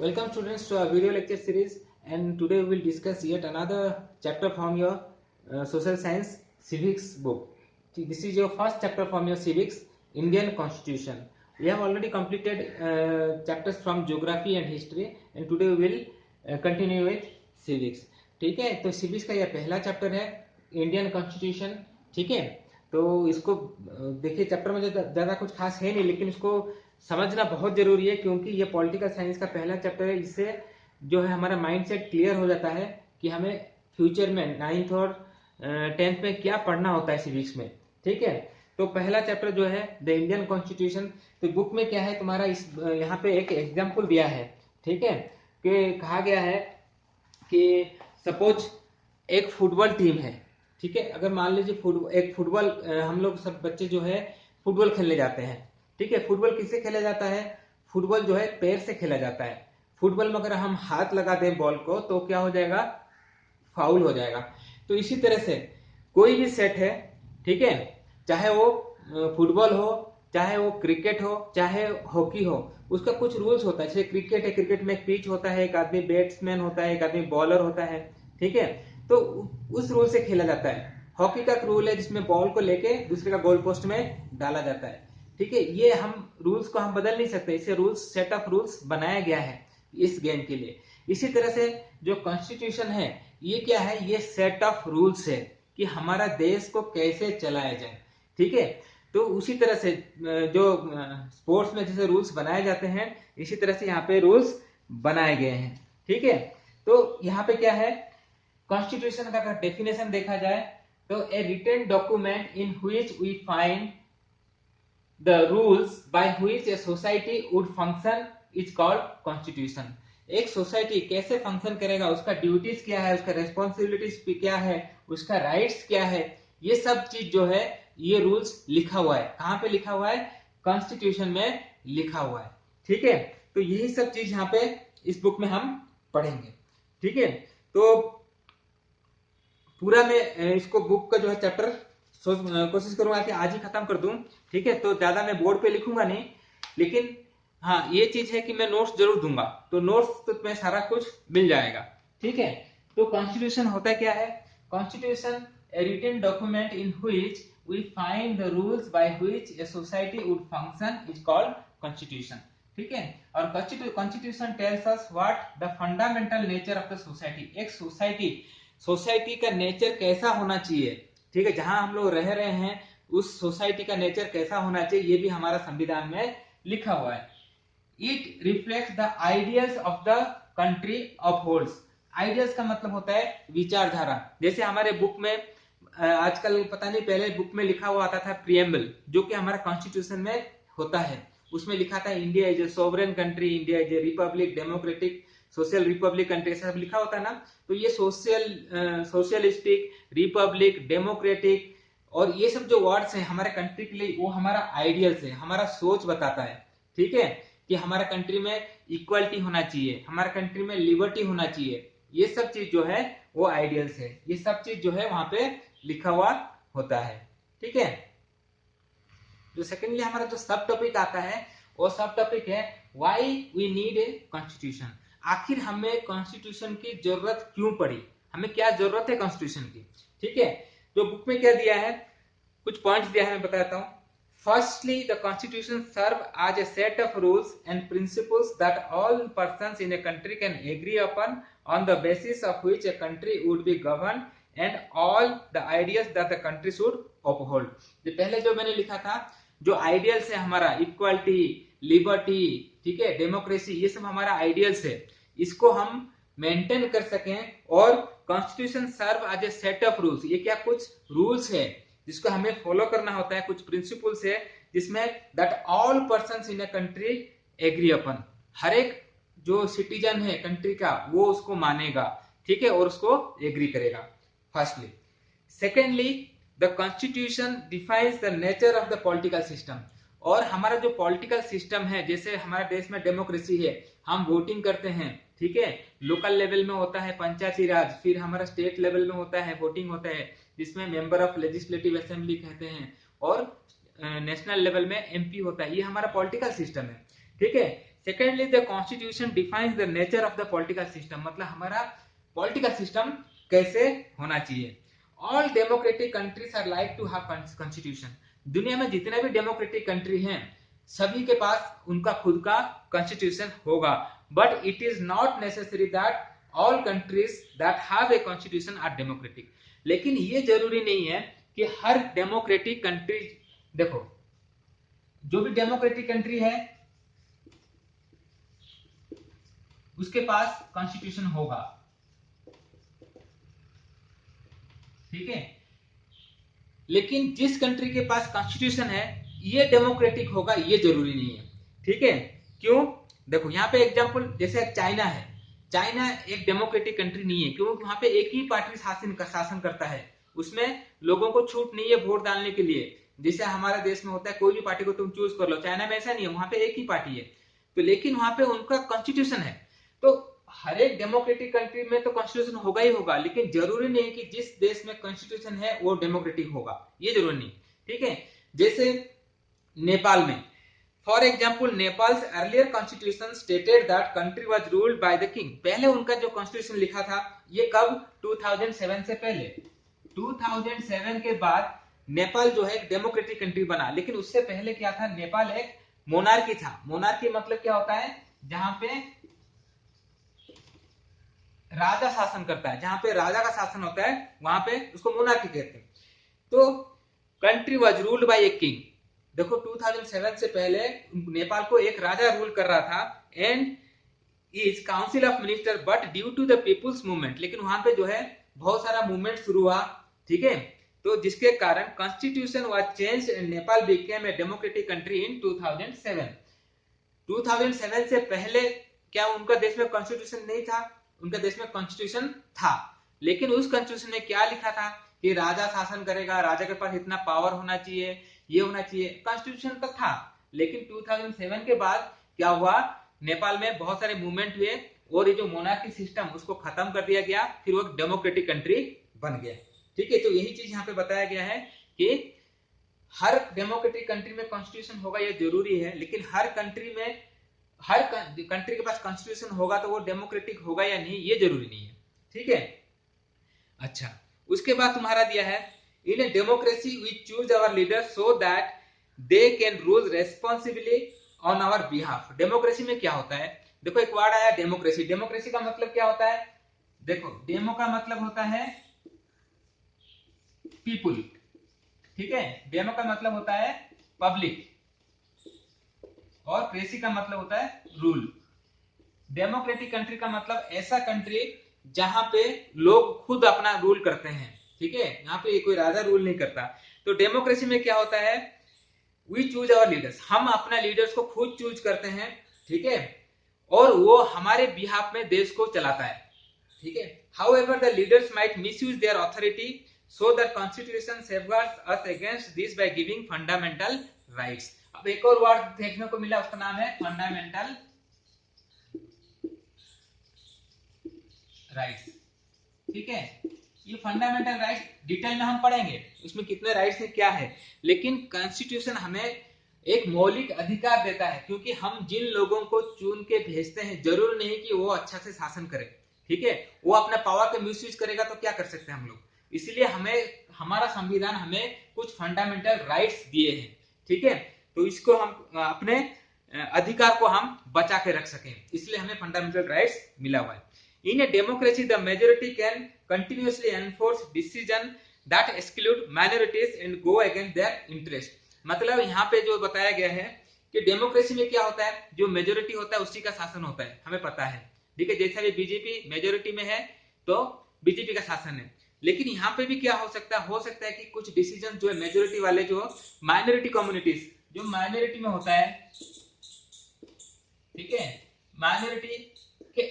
Welcome students to our video lecture series, and today we will discuss yet another chapter from your social science civics book. This is your first chapter from your civics, Indian Constitution. We have already completed chapters from geography and history, and today we will continue with civics. ठीक है, तो civics का यह पहला chapter है Indian constitution. ठीक है, तो इसको देखिए, चैप्टर में ज़्यादा कुछ खास है नहीं, लेकिन इसको समझना बहुत जरूरी है क्योंकि ये पॉलिटिकल साइंस का पहला चैप्टर है. इससे जो है हमारा माइंडसेट क्लियर हो जाता है कि हमें फ्यूचर में 9th और 10th में क्या पढ़ना होता है सिविक्स में. ठीक है, तो पहला चैप्टर जो है द इंडियन कॉन्स्टिट्यूशन. तो बुक में क्या है तुम्हारा, इस यहाँ पे एक एग्जाम्पल दिया है. ठीक है, कि कहा गया है कि सपोज एक फुटबॉल टीम है. ठीक है, अगर मान लीजिए एक फुटबॉल, हम लोग सब बच्चे जो है फुटबॉल खेलने जाते हैं. ठीक है, फुटबॉल किससे खेला जाता है? फुटबॉल जो है पैर से खेला जाता है. फुटबॉल में अगर हम हाथ लगा दें बॉल को तो क्या हो जाएगा? फाउल हो जाएगा. तो इसी तरह से कोई भी सेट है, ठीक है, चाहे वो फुटबॉल हो, चाहे वो क्रिकेट हो, चाहे हॉकी हो, उसका कुछ रूल्स होता है. जैसे क्रिकेट है, क्रिकेट में एक पिच होता है, एक आदमी बैट्समैन होता है, एक आदमी बॉलर होता है. ठीक है, तो उस रूल से खेला जाता है. हॉकी का रूल है जिसमें बॉल को लेके दूसरे का गोल पोस्ट में डाला जाता है. ठीक है, ये हम रूल्स को हम बदल नहीं सकते, इसे रूल्स, सेट ऑफ रूल्स बनाया गया है इस गेम के लिए. इसी तरह से जो कॉन्स्टिट्यूशन है, ये क्या है? ये सेट ऑफ रूल्स है कि हमारा देश को कैसे चलाया जाए. ठीक है, तो उसी तरह से जो स्पोर्ट्स में जैसे रूल्स बनाए जाते हैं, इसी तरह से यहाँ पे रूल्स बनाए गए हैं. ठीक है, तो यहाँ पे क्या है, कॉन्स्टिट्यूशन का अगर डेफिनेशन देखा जाए तो a written document in which we find the rules by which a society would function is called constitution. एक सोसाइटी कैसे फंक्शन करेगा, उसका ड्यूटीज क्या है, उसका रेस्पॉन्सिबिलिटीज क्या है, उसका राइट्स क्या है, ये सब चीज जो है ये रूल्स लिखा हुआ है. कहाँ पे लिखा हुआ है? कॉन्स्टिट्यूशन में लिखा हुआ है. ठीक है, तो यही सब चीज यहाँ पे इस बुक में हम पढ़ेंगे. ठीक है, तो पूरा मैं इसको बुक का जो है चैप्टर कोशिश करूंगा कि आज ही खत्म कर दूं. ठीक है, तो ज्यादा मैं बोर्ड पे लिखूंगा नहीं, लेकिन हाँ ये चीज है कि मैं नोट्स जरूर दूंगा, तो नोट्स तो तुम्हें सारा कुछ मिल जाएगा. ठीक है, तो कॉन्स्टिट्यूशन होता क्या है? Constitution a written document in which we find the rules by which a society would function is called constitution. ठीक है, और constitution tells us what the fundamental nature of the society. एक सोसाइटी का nature कैसा होना चाहिए. ठीक है, जहां हम लोग रह रहे हैं उस सोसाइटी का नेचर कैसा होना चाहिए, ये भी हमारा संविधान में लिखा हुआ है. It reflect the ideals of the country of holds. Ideals का मतलब होता है विचारधारा. जैसे हमारे बुक में आजकल पता नहीं, पहले बुक में लिखा हुआ आता था प्रियम्बल, जो कि हमारा कॉन्स्टिट्यूशन में होता है. उसमें लिखा था India is A sovereign country, India is A Republic, democratic, social Republic country, ऐसा सब लिखा होता है ना. तो ये सोशलिस्टिक, रिपब्लिक, डेमोक्रेटिक और ये सब जो वर्ड्स हैं हमारे कंट्री के लिए, वो हमारा आइडियल्स है, हमारा सोच बताता है. ठीक है, कि हमारा कंट्री में इक्वालिटी होना चाहिए, हमारे कंट्री में लिबर्टी होना चाहिए. ये सब चीज जो है वो आइडियल्स है. ये सब चीज जो है वहां पे लिखा हुआ होता है. ठीक है, जो सेकेंडली हमारा जो सब टॉपिक आता है, वो सब टॉपिक है why we need a constitution. आखिर हमें कॉन्स्टिट्यूशन की जरूरत क्यों पड़ी, हमें क्या जरूरत है कॉन्स्टिट्यूशन की. ठीक है, तो बुक में क्या दिया है, कुछ पॉइंट्स दिया है, मैं बताता हूं. Firstly, the Constitution serves as a set of rules and principles that all persons in a country can agree upon, on the basis of which a country would be governed, and all the ideas that the country should uphold. जो पहले जो मैंने लिखा था, जो ideals है हमारा, equality, liberty, ठीक है, डेमोक्रेसी, ये सब हमारा आइडियल्स है, इसको हम मेंटेन कर सकें. और constitution serve as a set of rules. ये क्या कुछ रूल्स है जिसको हमें फॉलो करना होता है, कुछ प्रिंसिपल्स है जिसमें that all persons in a country agree upon. हर एक जो सिटीजन है कंट्री का वो उसको मानेगा. ठीक है, और उसको एग्री करेगा. Firstly. Secondly, the constitution defines the nature of the political system. और हमारा जो पॉलिटिकल सिस्टम है, जैसे हमारे देश में डेमोक्रेसी है, हम वोटिंग करते हैं. ठीक है, लोकल लेवल में होता है पंचायती राज, फिर हमारा स्टेट लेवल में होता है वोटिंग होता है, जिसमें मेंबर ऑफ लेजिस्लेटिव असेंबली कहते हैं, और नेशनल लेवल में एमपी होता है. ये हमारा पॉलिटिकल सिस्टम है. ठीक है, secondly the constitution defines the nature of the political system, मतलब हमारा पॉलिटिकल सिस्टम कैसे होना चाहिए। All democratic countries are like to have constitution, दुनिया में जितने भी डेमोक्रेटिक कंट्री हैं सभी के पास उनका खुद का कॉन्स्टिट्यूशन होगा, but it is not necessary that all countries that have a constitution are democratic. लेकिन ये जरूरी नहीं है कि हर डेमोक्रेटिक कंट्री, देखो जो भी डेमोक्रेटिक कंट्री है उसके पास कॉन्स्टिट्यूशन होगा, ठीक है। लेकिन जिस कंट्री के पास कॉन्स्टिट्यूशन है ये डेमोक्रेटिक होगा ये जरूरी नहीं है, ठीक है। क्यों? देखो यहाँ पे एग्जांपल जैसे चाइना है, चाइना एक डेमोक्रेटिक कंट्री नहीं है क्योंकि वहां पे एक ही पार्टी शासन करता है, उसमें लोगों को छूट नहीं है वोट डालने के लिए, जैसे हमारे देश में होता है कोई भी पार्टी को तुम चूज कर लो, चाइना में ऐसा नहीं है, वहां पे एक ही पार्टी है। तो लेकिन वहां पे उनका कॉन्स्टिट्यूशन है, तो हर एक डेमोक्रेटिक कंट्री में तो कॉन्स्टिट्यूशन होगा ही होगा, लेकिन जरूरी नहीं कि जिस देश में कॉन्स्टिट्यूशन है वो डेमोक्रेटिक होगा, ये जरूरी नहीं, ठीक है। जैसे नेपाल में, for example Nepals earlier constitution stated that country was ruled by the king, पहले उनका जो कॉन्स्टिट्यूशन लिखा था ये कब, 2007 से पहले। 2007 के बाद नेपाल जो है एक डेमोक्रेटिक कंट्री बना, लेकिन उससे पहले क्या था, नेपाल एक मोनार्की था। मोनार्की मतलब क्या होता है, जहां पे राजा शासन करता है, जहां पे राजा का शासन होता है वहां पे उसको मोनार्की कहते हैं। तो country was ruled by a king, देखो 2007 से पहले नेपाल को एक राजा रूल कर रहा था, and is council of minister but due to the people's movement, लेकिन वहां पे जो है बहुत सारा मूवमेंट शुरू हुआ, ठीक है। तो जिसके कारण constitution was changed and Nepal became a democratic country in 2007। 2007 से पहले क्या उनका देश में कॉन्स्टिट्यूशन नहीं था? उनके देश में कॉन्स्टिट्यूशन था, लेकिन उस कॉन्स्टिट्यूशन में क्या लिखा था कि राजा शासन करेगा, राजा के पास इतना पावर होना चाहिए, ये होना चाहिए, कॉन्स्टिट्यूशन तो था। लेकिन 2007 के बाद क्या हुआ, नेपाल में बहुत सारे मूवमेंट हुए और ये जो मोनार्की सिस्टम उसको खत्म कर दिया गया, फिर वो डेमोक्रेटिक कंट्री बन गया, ठीक है। तो यही चीज यहाँ पे बताया गया है कि हर डेमोक्रेटिक कंट्री में कॉन्स्टिट्यूशन होगा ये जरूरी है, लेकिन हर कंट्री के पास कॉन्स्टिट्यूशन होगा तो वो डेमोक्रेटिक होगा या नहीं ये जरूरी नहीं है, ठीक है। अच्छा, उसके बाद तुम्हारा दिया है, in a democracy we choose our leader so that they can rule responsibly on our behalf. Democracy में क्या होता है, देखो एक वर्ड आया डेमोक्रेसी, डेमोक्रेसी का मतलब क्या होता है, देखो डेमो का मतलब होता है पीपुल, ठीक है, डेमो का मतलब होता है पब्लिक, और क्रेसी का मतलब होता है रूल। डेमोक्रेटिक कंट्री का मतलब ऐसा कंट्री जहां पे लोग खुद अपना रूल करते हैं, ठीक है, यहाँ पे कोई राजा रूल नहीं करता। तो डेमोक्रेसी में क्या होता है, वी चूज आवर लीडर्स, हम अपना लीडर्स को खुद चूज करते हैं, ठीक है, और वो हमारे बिहाफ में देश को चलाता है, ठीक है। However the leaders might misuse there authority so that constitution safeguards us against this by giving fundamental rights. अब एक और वर्ड देखने को मिला, उसका नाम है फंडामेंटल राइट्स, ठीक है। ये फंडामेंटल राइट्स डिटेल में हम पढ़ेंगे, उसमें कितने राइट्स है क्या है, लेकिन कॉन्स्टिट्यूशन हमें एक मौलिक अधिकार देता है, क्योंकि हम जिन लोगों को चुन के भेजते हैं जरूर नहीं कि वो अच्छा से शासन करे, ठीक है, वो अपने पावर का मिसयूज करेगा तो क्या कर सकते हैं हम लोग। इसलिए हमें हमारा संविधान हमें कुछ फंडामेंटल राइट्स दिए हैं, ठीक है, तो इसको हम अपने अधिकार को हम बचा के रख सकें, इसलिए हमें फंडामेंटल राइट्स मिला हुआ है। In a democracy, the majority can continuously enforce decision that exclude minorities and go against their interest। मतलब यहाँ पे जो बताया गया है कि डेमोक्रेसी में क्या होता है, जो मेजोरिटी होता है उसी का शासन होता है, हमें पता है, ठीक है। जैसे भी बीजेपी मेजोरिटी में है तो बीजेपी का शासन है, लेकिन यहाँ पे भी क्या हो सकता है कि कुछ डिसीजन जो है मेजोरिटी वाले जो माइनॉरिटी कम्युनिटीज, जो माइनॉरिटी में होता है, ठीक है, माइनॉरिटी के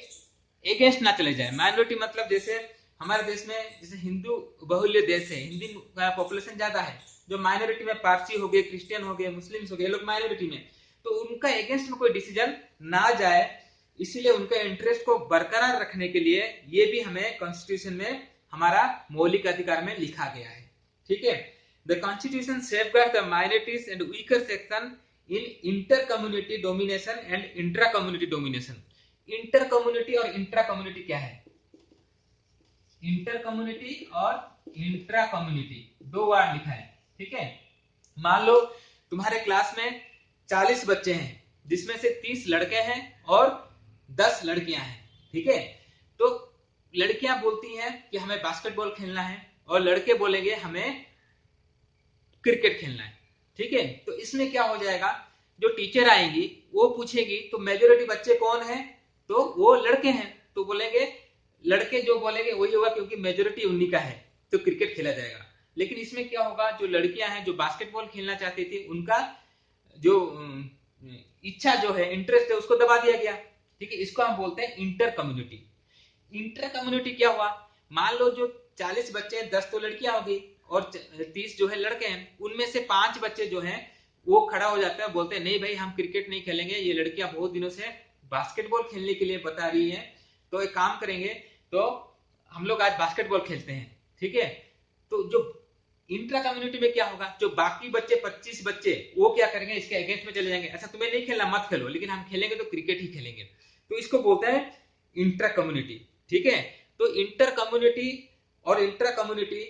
अगेंस्ट ना चले जाए। माइनॉरिटी मतलब जैसे हमारे देश में जैसे हिंदू बहुल्य देश है, हिंदी का पॉपुलेशन ज्यादा है, जो माइनॉरिटी में पारसी हो गए, क्रिश्चियन हो गए, मुस्लिम्स हो गए, लोग माइनॉरिटी में, तो उनका अगेंस्ट में कोई डिसीजन ना जाए, इसीलिए उनका इंटरेस्ट को बरकरार रखने के लिए ये भी हमें कॉन्स्टिट्यूशन में हमारा मौलिक अधिकार में लिखा गया है, ठीक है। The constitution safeguard the minorities and weaker section in inter community domination and intra community domination. Inter community और इंट्रा कम्युनिटी क्या है? इंटर कम्युनिटी और इंट्रा कम्युनिटी दो वर्ड लिखा है, ठीक है। मान लो तुम्हारे क्लास में 40 बच्चे हैं, जिसमें से 30 लड़के हैं और 10 लड़कियां हैं, ठीक है। तो लड़कियां बोलती हैं कि हमें बास्केटबॉल खेलना है और लड़के बोलेंगे हमें क्रिकेट खेलना है, ठीक है। तो इसमें क्या हो जाएगा, जो टीचर आएंगी वो पूछेगी तो मेजोरिटी बच्चे कौन है, तो वो लड़के हैं, तो बोलेंगे लड़के जो बोलेंगे वही होगा क्योंकि मेजोरिटी उन्हीं का है, तो क्रिकेट खेला जाएगा। लेकिन इसमें क्या होगा, जो लड़कियां हैं जो बास्केटबॉल खेलना चाहती थी उनका जो इच्छा जो है, इंटरेस्ट है, उसको दबा दिया गया, ठीक है। इसको हम बोलते हैं इंटर कम्युनिटी। इंटर कम्युनिटी क्या हुआ, मान लो जो 40 बच्चे हैं 10 तो लड़कियां होगी और 30 जो है लड़के हैं, उनमें से 5 बच्चे जो हैं वो खड़ा हो जाता है, बोलते हैं नहीं भाई हम क्रिकेट नहीं खेलेंगे, ये लड़कियां बहुत दिनों से बास्केटबॉल खेलने के लिए बता रही हैं, तो एक काम करेंगे, तो हम लोग आज बास्केटबॉल खेलते हैं, ठीक है। तो जो इंट्रा कम्युनिटी में क्या होगा, जो बाकी बच्चे 25 बच्चे वो क्या करेंगे, इसके अगेंस्ट में चले जाएंगे, ऐसा तुम्हें नहीं खेलना मत खेलो, लेकिन हम खेलेंगे तो क्रिकेट ही खेलेंगे, तो इसको बोलते हैं इंट्रा कम्युनिटी, ठीक है। तो इंटर कम्युनिटी और इंट्रा कम्युनिटी,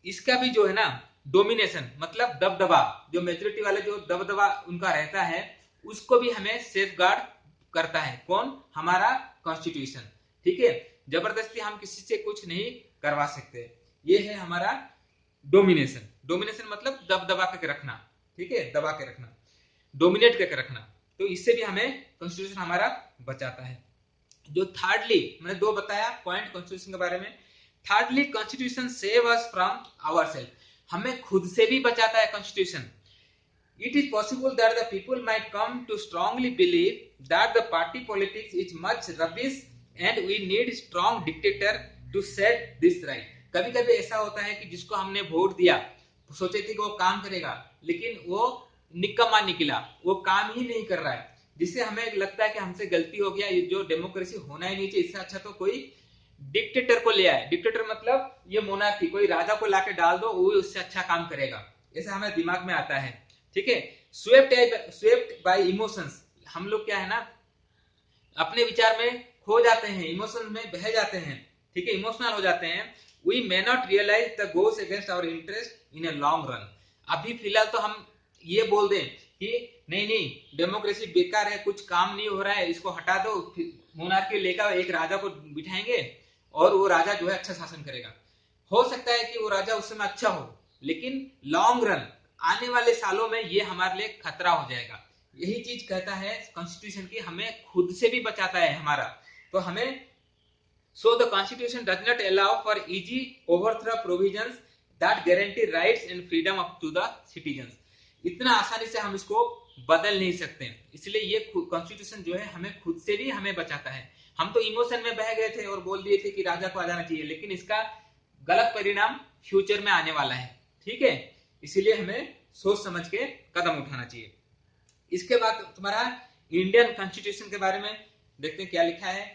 इसका भी जो है ना डोमिनेशन मतलब दबदबा, जो मेजोरिटी वाले जो दबदबा उनका रहता है, उसको भी हमें सेफ गार्ड करता है, कौन, हमारा कॉन्स्टिट्यूशन, ठीक है। जबरदस्ती हम किसी से कुछ नहीं करवा सकते, ये है हमारा डोमिनेशन। डोमिनेशन मतलब दबदबा के रखना, ठीक है, दबा के रखना, डोमिनेट करके रखना, तो इससे भी हमें कॉन्स्टिट्यूशन हमारा बचाता है। जो थर्डली मैंने दो बताया पॉइंट कॉन्स्टिट्यूशन के बारे में। Thirdly constitution save us from ourself, हमें खुद से भी बचाता है constitution. It is possible that the people might come to strongly believe that the party politics is much rubbish and we need strong dictator to set this right। कभी कभी ऐसा होता है कि जिसको हमने वोट दिया सोचे थे कि वो काम करेगा, लेकिन वो निकम्मा निकला, वो काम ही नहीं कर रहा है, जिससे हमें लगता है कि हमसे गलती हो गया, ये जो डेमोक्रेसी होना ही नहीं चाहिए, इससे अच्छा तो कोई डिक्टेटर को ले आए। डिक्टेटर मतलब ये मोनार्की, कोई राजा को लाके डाल दो, वो उससे अच्छा काम करेगा, ऐसा हमारे दिमाग में आता है, ठीक है। स्वेप्ट बाय इमोशंस, हम लोग क्या है ना अपने विचार में खो जाते हैं, इमोशन में बह जाते हैं, ठीक है, इमोशनल हो जाते हैं। We may not realise the goes against our interest in a long run. अभी फिलहाल तो हम ये बोल दें कि नहीं नहीं डेमोक्रेसी बेकार है, कुछ काम नहीं हो रहा है, इसको हटा दो, मोनार्की लेकर एक राजा को बिठाएंगे और वो राजा जो है अच्छा शासन करेगा। हो सकता है कि वो राजा उस समय अच्छा हो, लेकिन लॉन्ग रन आने वाले सालों में ये हमारे लिए खतरा हो जाएगा। यही चीज कहता है कॉन्स्टिट्यूशन की, हमें खुद से भी बचाता है हमारा, तो हमें so the constitution does not allow for easy overthrow provisions that guarantee rights and freedom up to the citizens. इतना आसानी से हम इसको बदल नहीं सकते, इसलिए ये कॉन्स्टिट्यूशन जो है हमें खुद से भी हमें बचाता है। हम तो इमोशन में बह गए थे और बोल दिए थे कि राजा को आ जाना चाहिए, लेकिन इसका गलत परिणाम फ्यूचर में आने वाला है, ठीक है। इसीलिए हमें सोच समझ के कदम उठाना चाहिए। इसके बाद तुम्हारा इंडियन कॉन्स्टिट्यूशन के बारे में देखते हैं क्या लिखा है।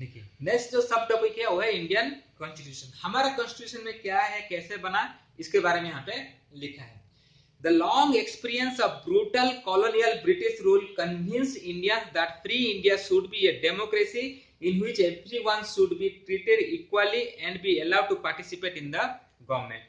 देखिए नेक्स्ट जो सब टॉपिक है वो है इंडियन कॉन्स्टिट्यूशन। हमारा कॉन्स्टिट्यूशन में क्या है, कैसे बना, इसके बारे में यहाँ पे लिखा है। The long experience of brutal colonial British rule convinced Indians that free India should be a democracy in which everyone should be treated equally and be allowed to participate in the government।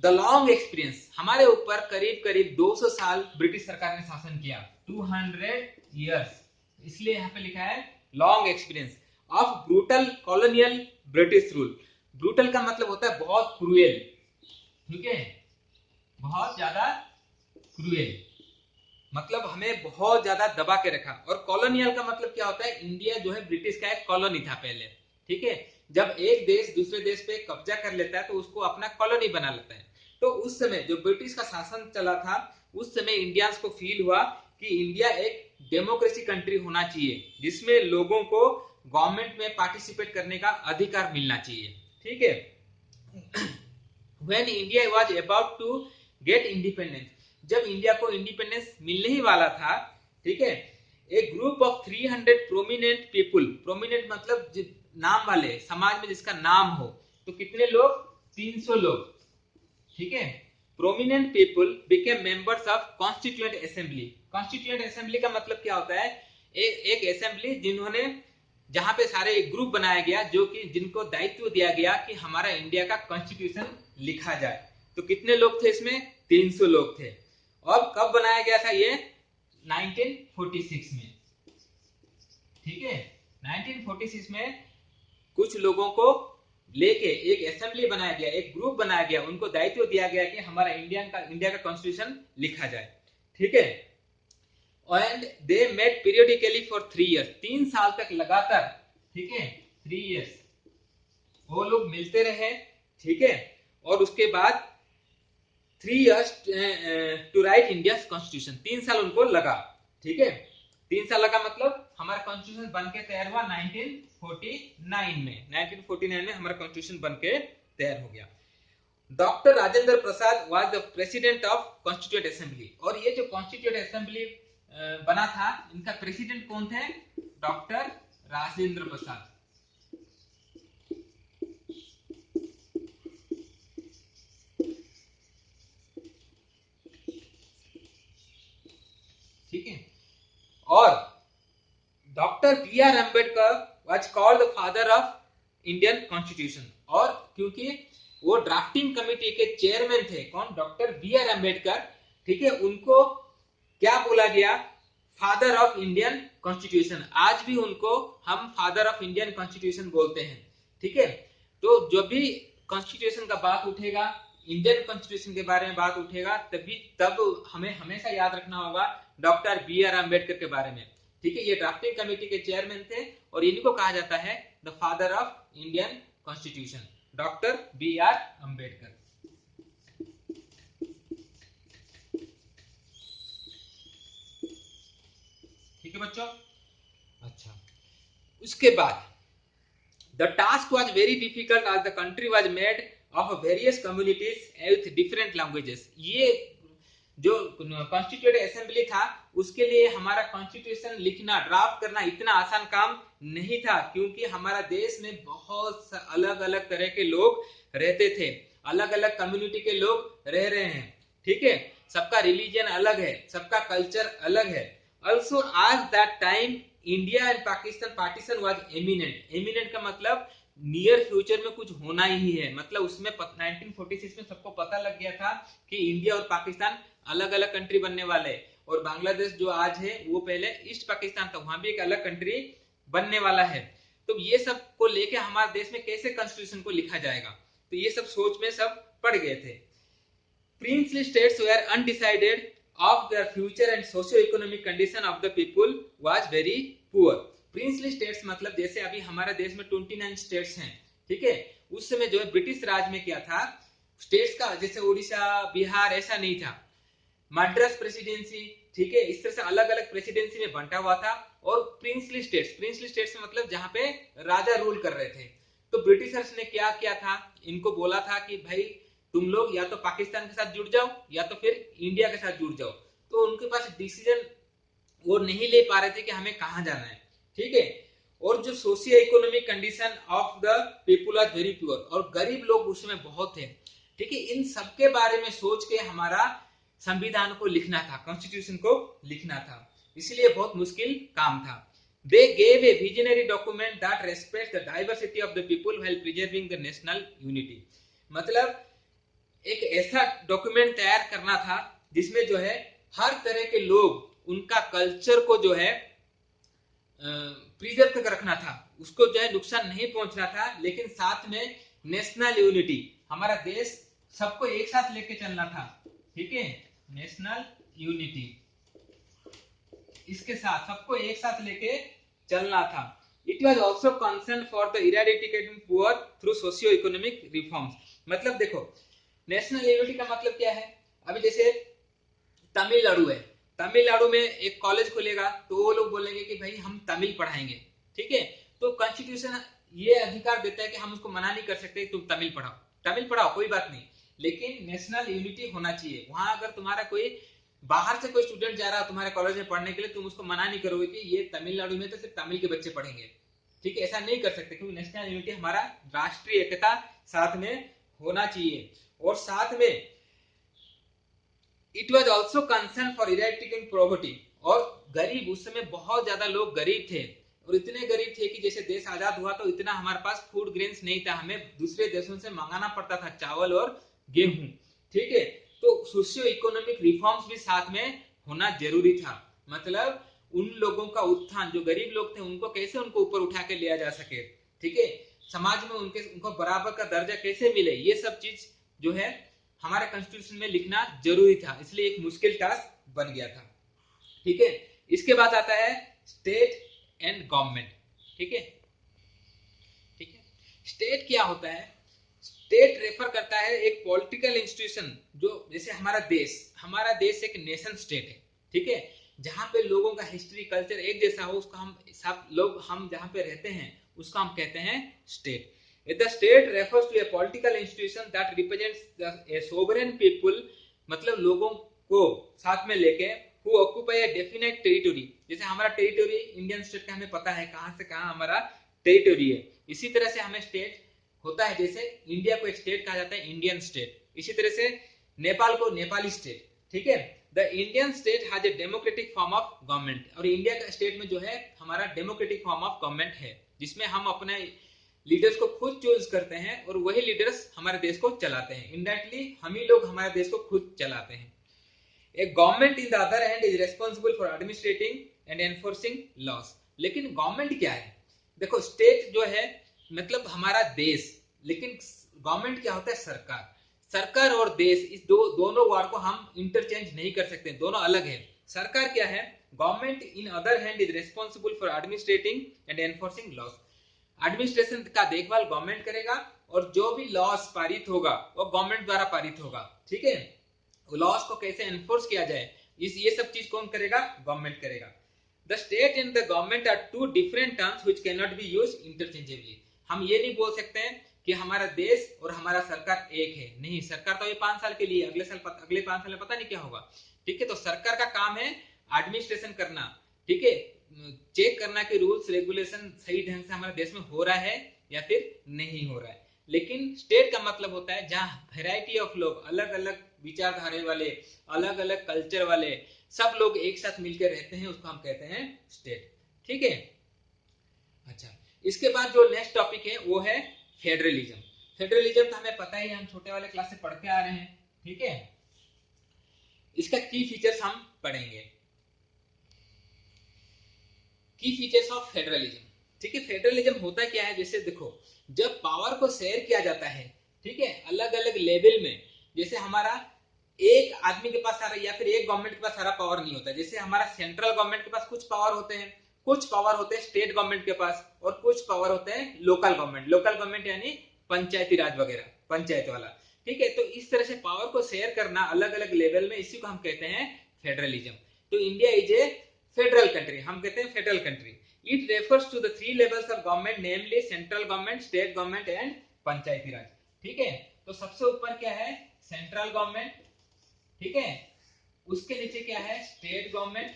The long experience, हमारे ऊपर करीब करीब 200 साल British सरकार ने शासन किया, 200 years, इसलिए यहाँ पे लिखा है long experience of brutal colonial British rule. Brutal का मतलब होता है बहुत क्रूएल, ठीक है, बहुत ज्यादा क्रूएल, मतलब हमें बहुत ज्यादा दबा के रखा। और कॉलोनियल का मतलब क्या होता है, इंडिया जो है ब्रिटिश का एक कॉलोनी था पहले, ठीक है। जब एक देश दूसरे देश पे कब्जा कर लेता है तो उसको अपना कॉलोनी बना लेता है। तो उस समय जो ब्रिटिश का शासन चला था, उस समय इंडियंस को फील हुआ कि इंडिया एक डेमोक्रेसी कंट्री होना चाहिए, जिसमें लोगों को गवर्नमेंट में पार्टिसिपेट करने का अधिकार मिलना चाहिए, ठीक है। When India was about to get independence, जब इंडिया को इंडिपेंडेंस मिलने ही वाला था, ठीक है, एक group of 300 prominent people, prominent मतलब नाम वाले, समाज में जिसका नाम हो, तो कितने लोग, 300 लोग, ठीक है। prominent people became members of constituent assembly. constituent assembly का मतलब क्या होता है? एक असेंबली जिन्होंने, जहां पे सारे एक ग्रुप बनाया गया जो कि जिनको दायित्व दिया गया कि हमारा इंडिया का कॉन्स्टिट्यूशन लिखा जाए। तो कितने लोग थे इसमें? 300 लोग थे। और कब बनाया गया था ये? 1946 में। ठीक है, 1946 में कुछ लोगों को लेके एक असेंबली बनाया गया, एक ग्रुप बनाया गया, उनको दायित्व दिया गया कि हमारा इंडिया का कॉन्स्टिट्यूशन लिखा जाए। ठीक है, and they met periodically for 3 years, 3 साल तक लगातार। ठीक है, 3 इयर्स वो लोग मिलते रहे। ठीक है, और उसके बाद 3 years to write India constitution, 3 साल उनको लगा। ठीक है, 3 साल लगा मतलब हमारा कॉन्स्टिट्यूशन बन के तैयार हुआ 1949 में। 1949 में हमारा कॉन्स्टिट्यूशन बन के तैयार हो गया। Doctor Rajendra Prasad was the president of constituent assembly. और ये जो कॉन्स्टिट्यूएंट असेंबली बना था, इनका प्रेसिडेंट कौन थे? डॉक्टर राजेंद्र प्रसाद। ठीक है, और doctor B R Ambedkar was called the father of Indian constitution. और क्योंकि वो ड्राफ्टिंग कमेटी के चेयरमैन थे, कौन? Doctor B R Ambedkar. ठीक है, उनको क्या बोला गया? Father of Indian constitution. आज भी उनको हम फादर ऑफ इंडियन कॉन्स्टिट्यूशन बोलते हैं। ठीक है, तो जब भी कॉन्स्टिट्यूशन का बात उठेगा, इंडियन कॉन्स्टिट्यूशन के बारे में बात उठेगा, तब हमें हमेशा याद रखना होगा डॉक्टर बी आर अम्बेडकर के बारे में। ठीक है, ये ड्राफ्टिंग कमेटी के चेयरमैन थे और इनको कहा जाता है the father of Indian constitution, doctor B R Ambedkar. ठीक है बच्चों, अच्छा, उसके बाद the task was very difficult as the country was made of various communities with different languages. ये जो कॉन्स्टिट्यूएंट असेंबली था, उसके लिए हमारा कॉन्स्टिट्यूशन लिखना, ड्राफ्ट करना इतना आसान काम नहीं था, क्योंकि हमारा देश में बहुत अलग अलग तरह के लोग रहते थे, अलग अलग कम्युनिटी के लोग रह रहे हैं। ठीक है, सबका रिलीजन अलग है, सबका कल्चर अलग है। Also at that time India and Pakistan partition was eminent. Eminent का मतलब नियर फ्यूचर में कुछ होना ही है, मतलब उसमें 1946 में सबको पता लग गया था कि इंडिया और पाकिस्तान अलग अलग कंट्री बनने वाले, और बांग्लादेश जो आज है वो पहले ईस्ट पाकिस्तान था, वहां भी एक अलग कंट्री बनने वाला है। तो ये सब को लेके हमारे देश में कैसे कॉन्स्टिट्यूशन को लिखा जाएगा, तो ये सब सोच में सब पड़ गए थे। Princely states were undecided of their future and socio-economic condition of the people was very poor. Princely states मतलब जैसे अभी हमारे देश में 29 स्टेट्स हैं। ठीक है, उस समय जो है ब्रिटिश राज में क्या था, स्टेट्स का जैसे उड़ीसा, बिहार ऐसा नहीं था, मद्रास प्रेसिडेंसी। ठीक है, इस तरह से अलग अलग प्रेसिडेंसी में बंटा हुआ था। और प्रिंसली स्टेट्स मतलब जहां पे राजा रूल कर रहे थे। तो ब्रिटिशर्स ने क्या किया था, इनको बोला था कि भाई तुम लोग या तो पाकिस्तान के साथ जुड़ जाओ या तो फिर इंडिया के साथ जुड़ जाओ। तो उनके पास डिसीजन वो नहीं ले पा रहे थे कि हमें कहां जाना है। ठीक है, और जो socio economic condition of the people are very poor, और गरीब लोग उसमें बहुत थे। ठीक है, इन सब के बारे में सोच के हमारा संविधान को लिखना था, कॉन्स्टिट्यूशन को लिखना था, इसलिए बहुत मुश्किल काम था। They gave a visionary document that respects the diversity of the people while preserving the national unity. मतलब एक ऐसा डॉक्यूमेंट तैयार करना था जिसमें जो है हर तरह के लोग, उनका कल्चर को जो है प्रिजर्व करके रखना था, उसको जो है नुकसान नहीं पहुंचना था, लेकिन साथ में नेशनल यूनिटी, हमारा देश सबको एक साथ लेके चलना था। ठीक है, नेशनल यूनिटी, इसके साथ सबको एक साथ लेके चलना था। It was also concern for the eradicating poor through socio economic reforms. मतलब देखो, नेशनल यूनिटी का मतलब क्या है, अभी जैसे तमिलनाडु है, तमिलनाडु में एक कॉलेज खुलेगा तो वो लोग बोलेंगे कि भाई हम तमिल पढ़ाएंगे। ठीक है, तो कॉन्स्टिट्यूशन ये अधिकार देता है कि हम उसको मना नहीं कर सकते तुम तमिल पढ़ाओ, तमिल पढ़ाओ कोई बात नहीं, लेकिन नेशनल यूनिटी होना चाहिए। वहां अगर तुम्हारा कोई बाहर से कोई स्टूडेंट जा रहा है तुम्हारे कॉलेज में पढ़ने के लिए, तुम उसको मना नहीं करोगे कि ये तमिलनाडु में तो सिर्फ तमिल के बच्चे पढ़ेंगे। ठीक है, ऐसा नहीं कर सकते, क्योंकि नेशनल यूनिटी हमारा राष्ट्रीय एकता साथ में होना चाहिए। और साथ में it was also concern for eradicating poverty, और गरीब, उस समय बहुत ज्यादा लोग गरीब थे, और इतने गरीब थे कि जैसे देश आजाद हुआ तो इतना हमारे पास फूड ग्रेन्स नहीं था, हमें दूसरे देशों से मंगाना पड़ता था चावल और गेहूं। ठीक है, तो सोशियो इकोनॉमिक रिफॉर्म्स भी साथ में होना जरूरी था। मतलब उन लोगों का उत्थान, जो गरीब लोग थे उनको कैसे उनको ऊपर उठा के लिया जा सके, ठीक है, समाज में उनको बराबर का दर्जा कैसे मिले, ये सब चीज जो है हमारे कॉन्स्टिट्यूशन में लिखना जरूरी था, इसलिए एक मुश्किल टास्क बन गया था। ठीक है, इसके बाद आता है स्टेट एंड गवर्नमेंट। ठीक है, ठीक है, स्टेट क्या होता है? स्टेट रेफर करता है एक पॉलिटिकल इंस्टीट्यूशन, जो जैसे हमारा देश एक नेशन स्टेट है, ठीक है, जहां पे लोगों का हिस्ट्री कल्चर एक जैसा हो, उसको हम सब लोग हम जहां पे रहते हैं उसको हम कहते हैं state. The state refers to a political institution that represents a sovereign people, मतलब लोगों को साथ में लेके, who occupy a definite territory, जैसे हमारा टेरिटरी इंडियन स्टेट का हमें पता है कहां से कहां हमारा टेरिटरी है, इसी तरह से हमें स्टेट होता है, जैसे इंडिया को एक स्टेट कहा जाता है इंडियन स्टेट, इसी तरह से नेपाल को नेपाली स्टेट। ठीक है, the Indian state has a democratic form of government, और इंडिया का स्टेट में जो है हमारा डेमोक्रेटिक फॉर्म ऑफ गवर्नमेंट है, जिसमें हम अपने लीडर्स को खुद चूज करते हैं और वही लीडर्स हमारे देश को चलाते हैं, इनडायरेक्टली हम ही लोग हमारे देश को खुद चलाते हैं। A government in the other hand is responsible for administrating and enforcing laws। लेकिन गवर्नमेंट क्या है? देखो, स्टेट जो है मतलब हमारा देश, लेकिन गवर्नमेंट क्या होता है? सरकार। सरकार और देश, इस दोनों वर्ड को हम इंटरचेंज नहीं कर सकते, दोनों अलग है। सरकार क्या है? Government in other hand is responsible for administrating and enforcing laws. Administration का देखभाल गवर्नमेंट करेगा, और जो भी लॉस पारित होगा वो गवर्नमेंट द्वारा पारित होगा। ठीक है, लॉस को कैसे एनफोर्स किया जाए, ये सब चीज कौन करेगा? गवर्नमेंट करेगा। The state and the government are two different terms which can not be used interchangeably. हम ये नहीं बोल सकते हैं कि हमारा देश और हमारा सरकार एक है, नहीं, सरकार तो ये 5 साल के लिए, अगले 5 साल में पता नहीं क्या होगा। ठीक है, तो सरकार का काम है एडमिनिस्ट्रेशन करना, ठीक है, चेक करना कि रूल्स रेगुलेशन सही ढंग से हमारे देश में हो रहा है या फिर नहीं हो रहा है। लेकिन स्टेट का मतलब होता है जहाँ वेराइटी ऑफ लोग, अलग अलग विचारधारा वाले, अलग अलग कल्चर वाले, सब लोग एक साथ मिलकर रहते हैं, उसको हम कहते हैं स्टेट। ठीक है, अच्छा, इसके बाद जो नेक्स्ट टॉपिक है वो है फेडरलिज्म। फेडरलिज्म तो हमें पता ही है, हम छोटे वाले क्लास से पढ़ते आ रहे हैं। ठीक है, इसका की फीचर्स हम पढ़ेंगे। की फीचर्स ऑफ फेडरलिज्म। ठीक है, फेडरलिज्म होता क्या है? जैसे देखो, जब पावर को शेयर किया जाता है, ठीक है, अलग अलग लेवल में, जैसे हमारा एक आदमी के पास सारा या फिर एक गवर्नमेंट के पास सारा पावर नहीं होता, जैसे हमारा सेंट्रल गवर्नमेंट के पास कुछ पावर होते हैं, कुछ पावर होते हैं स्टेट गवर्नमेंट के पास, और कुछ पावर होते हैं लोकल गवर्नमेंट। लोकल गवर्नमेंट यानी पंचायती राज वगैरह, पंचायत वाला। ठीक है, तो इस तरह से पावर को शेयर करना अलग अलग लेवल में, इसी को हम कहते हैं फेडरलिज्म। तो India is a federal country, हम कहते हैं federal country. It refers to the 3 levels of government, namely central government, state government and Panchayati Raj. ठीक है, तो सबसे ऊपर क्या है? Central government. ठीक है, उसके नीचे क्या है? स्टेट गवर्नमेंट,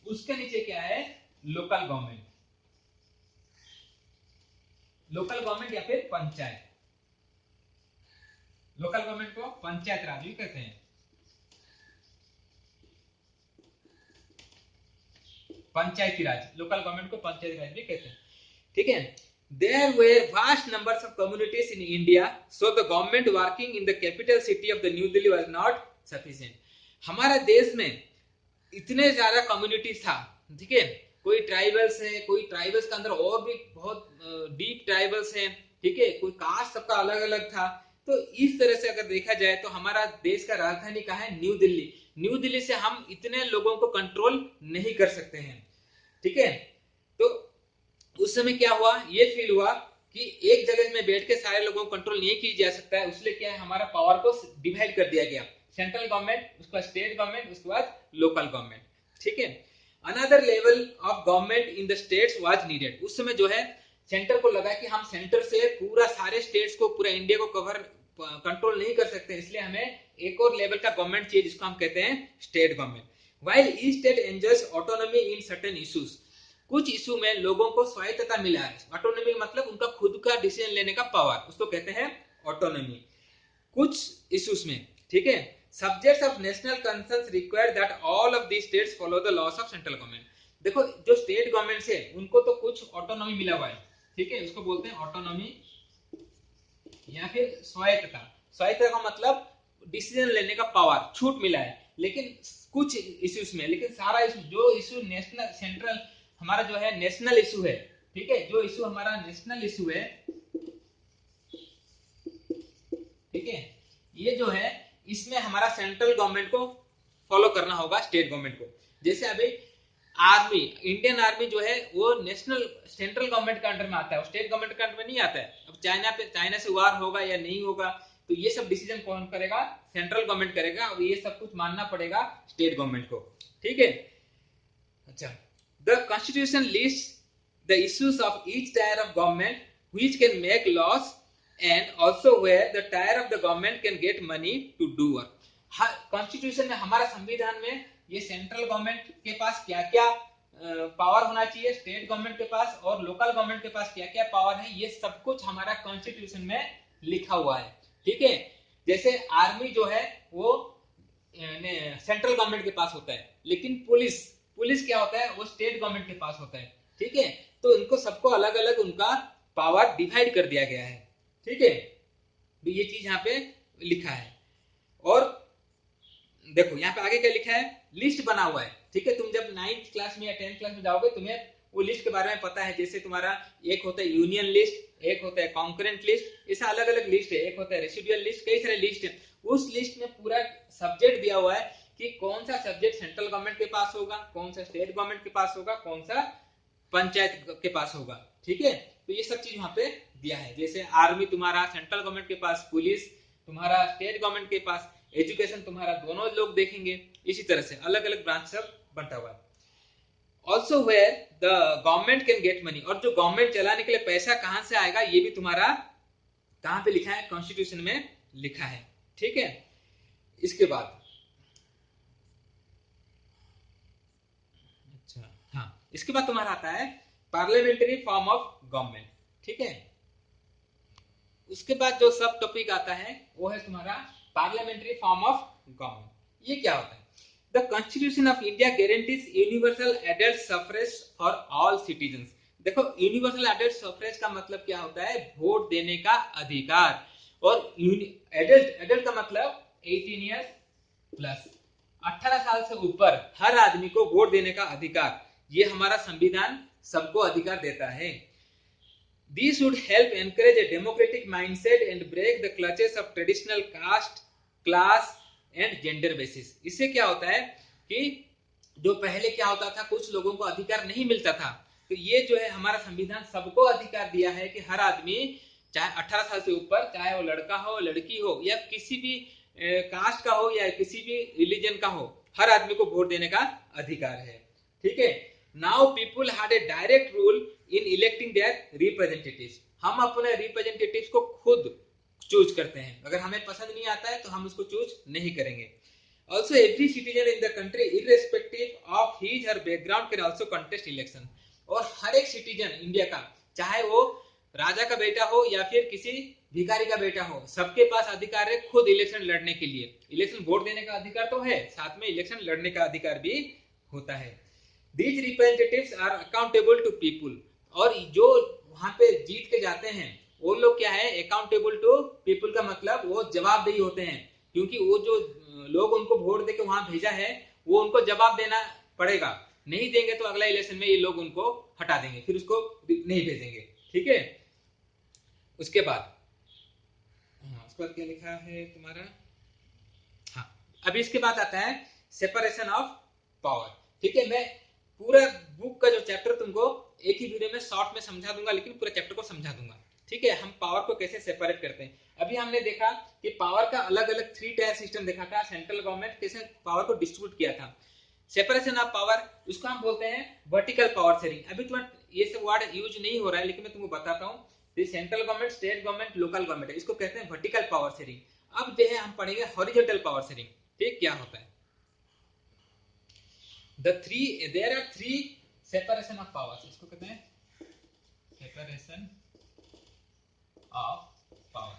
उसके नीचे क्या है? लोकल गवर्नमेंट, लोकल गवर्नमेंट या फिर पंचायत। लोकल गवर्नमेंट को पंचायत राज भी कहते हैं, पंचायती राज, लोकल गवर्नमेंट को पंचायती राज भी कहते हैं। ठीक है, there were vast numbers of communities in India, so the government working in the capital city of the New Delhi was not sufficient। हमारा देश में इतने ज्यादा कम्युनिटीज था, ठीक है, कोई ट्राइबल्स है, कोई ट्राइबल्स के अंदर और भी बहुत डीप ट्राइबल्स है, ठीक है, कोई कास्ट सबका अलग अलग था। तो इस तरह से अगर देखा जाए तो हमारा देश का राजधानी कहाँ है? न्यू दिल्ली। न्यू दिल्ली से हम इतने लोगों को कंट्रोल नहीं कर सकते हैं। ठीक है, तो उस समय क्या हुआ? ये फील हुआ कि एक जगह में बैठ के सारे लोगों को कंट्रोल नहीं किया जा सकता है, उसलिए क्या है, हमारा पावर को डिवाइड कर दिया गया, सेंट्रल गवर्नमेंट, उसके बाद स्टेट गवर्नमेंट, उसके बाद लोकल गवर्नमेंट। ठीक है, another level of government in the states was needed. उस समय जो है सेंटर को लगा कि हम सेंटर से पूरा सारे स्टेट्स को, पूरा इंडिया को कवर कंट्रोल नहीं कर सकते, इसलिए हमें एक और लेवल का गवर्नमेंट चाहिए, जिसको हम कहते हैं state government. While each state enjoys autonomy in certain issues, कुछ इशू में लोगों को स्वायत्तता मिला है। ऑटोनॉमी मतलब उनका खुद का डिसीजन लेने का पावर, उसको कहते हैं ऑटोनॉमी। कुछ इश्यूज में, ठीक है। Subjects of national concern require that all of the states follow the loss of central government. देखो जो स्टेट गवर्नमेंट है उनको तो कुछ ऑटोनॉमी मिला हुआ है, ठीक है, उसको बोलते हैं ऑटोनॉमी या फिर स्वायत्तता। स्वायत्तता का मतलब डिसीजन लेने का पावर, छूट मिला है, लेकिन कुछ इश्यूज में, लेकिन सारा इशू जो इशू नेशनल सेंट्रल हमारा जो है नेशनल इशू है, ठीक है, जो इशू हमारा नेशनल इशू है, ठीक है, ये जो है इसमें हमारा सेंट्रल गवर्नमेंट को फॉलो करना होगा स्टेट गवर्नमेंट को। जैसे अभी आर्मी, इंडियन आर्मी जो है वो नेशनल सेंट्रल गवर्नमेंट के अंडर में आता है, स्टेट गवर्नमेंट के अंडर में नहीं आता है। अब चाइना से वार होगा या नहीं होगा तो ये सब डिसीजन कौन करेगा? सेंट्रल गवर्नमेंट करेगा, और ये सब कुछ मानना पड़ेगा स्टेट गवर्नमेंट को, ठीक है। अच्छा, the constitution list the issues of each tyre of government which can make loss and also where the tier of the government can get money to do work। Constitution में, हमारा संविधान में ये central government के पास क्या क्या power होना चाहिए, स्टेट गवर्नमेंट के पास और लोकल गवर्नमेंट के पास क्या क्या पावर है, ये सब कुछ हमारा कॉन्स्टिट्यूशन में लिखा हुआ है, ठीक है। जैसे आर्मी जो है वो सेंट्रल गवर्नमेंट के पास होता है, लेकिन पुलिस क्या होता है, वो स्टेट गवर्नमेंट के पास होता है, ठीक है। तो इनको सबको अलग अलग उनका पावर डिवाइड कर दिया गया है, ठीक है। तो ये चीज यहाँ पे लिखा है। और देखो यहाँ पे आगे क्या लिखा है, लिस्ट बना हुआ है, ठीक है। तुम जब 9th क्लास में या 10th क्लास में जाओगे तुम्हें वो लिस्ट के बारे में पता है। जैसे तुम्हारा एक होता है यूनियन लिस्ट, एक होता है कॉन्करेंट लिस्ट, ऐसा अलग अलग लिस्ट है, एक होता है रेसिडुअल लिस्ट, कई सारे लिस्ट है। उस लिस्ट में पूरा सब्जेक्ट दिया हुआ है कि कौन सा सब्जेक्ट सेंट्रल गवर्नमेंट के पास होगा, कौन सा स्टेट गवर्नमेंट के पास होगा, कौन सा पंचायत के पास होगा, ठीक है। तो ये सब चीज वहां पे दिया है। जैसे आर्मी तुम्हारा सेंट्रल गवर्नमेंट के पास, पुलिस तुम्हारा स्टेट गवर्नमेंट के पास, एजुकेशन तुम्हारा दोनों लोग देखेंगे। इसी तरह से अलग अलग ब्रांच सब बंटा हुआ है। Also where the government can get money, और जो गवर्नमेंट चलाने के लिए पैसा कहां से आएगा ये भी तुम्हारा कहां पे लिखा है, कॉन्स्टिट्यूशन में लिखा है, ठीक है। इसके बाद अच्छा, हाँ, इसके बाद तुम्हारा आता है पार्लियामेंट्री फॉर्म ऑफ गवर्नमेंट, ठीक है। उसके बाद जो सब टॉपिक आता है वो है तुम्हारा पार्लियामेंट्री फॉर्म ऑफ गवर्नमेंट। ये क्या होता है? The constitution of India guarantees universal adult suffrage for all citizen. देखो यूनिवर्सल एडल्ट सफरेज का मतलब क्या होता है, वोट देने का अधिकार। और एडल्ट का मतलब 18 ईयर्स प्लस, 18 साल से ऊपर हर आदमी को वोट देने का अधिकार, ये हमारा संविधान सबको अधिकार देता है। These should help encourage a democratic mindset and break the clutches of traditional caste, class and gender basis। इससे क्या होता है कि जो पहले क्या होता था, कुछ लोगों को अधिकार नहीं मिलता था, तो ये जो है हमारा संविधान सबको अधिकार दिया है कि हर आदमी चाहे 18 साल से ऊपर, चाहे वो लड़का हो लड़की हो या किसी भी कास्ट का हो या किसी भी रिलीजन का हो, हर आदमी को वोट देने का अधिकार है, ठीक है। Now people had a direct rule in electing their representatives. हम अपने रिप्रेजेंटेटिव्स को खुद चूज करते हैं, अगर हमें पसंद नहीं आता है तो हम उसको चूज नहीं करेंगे। Also, every citizen in the country, irrespective of his or background, can also contest election। और हर एक सिटीजन इंडिया का, चाहे वो राजा का बेटा हो या फिर किसी भिखारी का बेटा हो, सबके पास अधिकार है खुद इलेक्शन लड़ने के लिए। इलेक्शन वोट देने का अधिकार तो है, साथ में इलेक्शन लड़ने का अधिकार भी होता है। These representatives are accountable to people। और जो वहां पे जीत के जाते हैं वो लोग क्या है, अकाउंटेबल टू पीपल का मतलब वो जवाबदेही होते हैं, क्योंकि वो जो लोग उनको वोट देके वहां भेजा है वो उनको जवाब देना पड़ेगा। नहीं देंगे तो अगला इलेक्शन में ये लोग उनको हटा देंगे, फिर उसको नहीं भेजेंगे, ठीक है। उसके बाद उसके बाद क्या लिखा है तुम्हारा, हाँ, अभी इसके बाद आता है सेपरेशन ऑफ पावर, ठीक है। मैं पूरा बुक का जो चैप्टर तुमको एक ही वीडियो में शॉर्ट में समझा दूंगा, लेकिन पूरा चैप्टर को समझा दूंगा, ठीक है। हम पावर को कैसे सेपरेट करते हैं, अभी हमने देखा कि पावर का अलग अलग 3 टायर सिस्टम देखा था, सेंट्रल गवर्नमेंट कैसे पावर को डिस्ट्रीब्यूट किया था। सेपरेशन ऑफ पावर, उसको हम बोलते हैं वर्टिकल पावर शेयरिंग। अभी तुम्हारा ये सब वर्ड यूज नहीं हो रहा है, लेकिन मैं तुमको बताता हूँ। Central government, state government, local government, इसको कहते हैं वर्टिकल पावर शेयरिंग। अब जो है हम पढ़ेंगे हॉरिजॉन्टल पावर शेयरिंग, ठीक, क्या होता है। there are three separation of powers, इसको कहते हैं separation of power।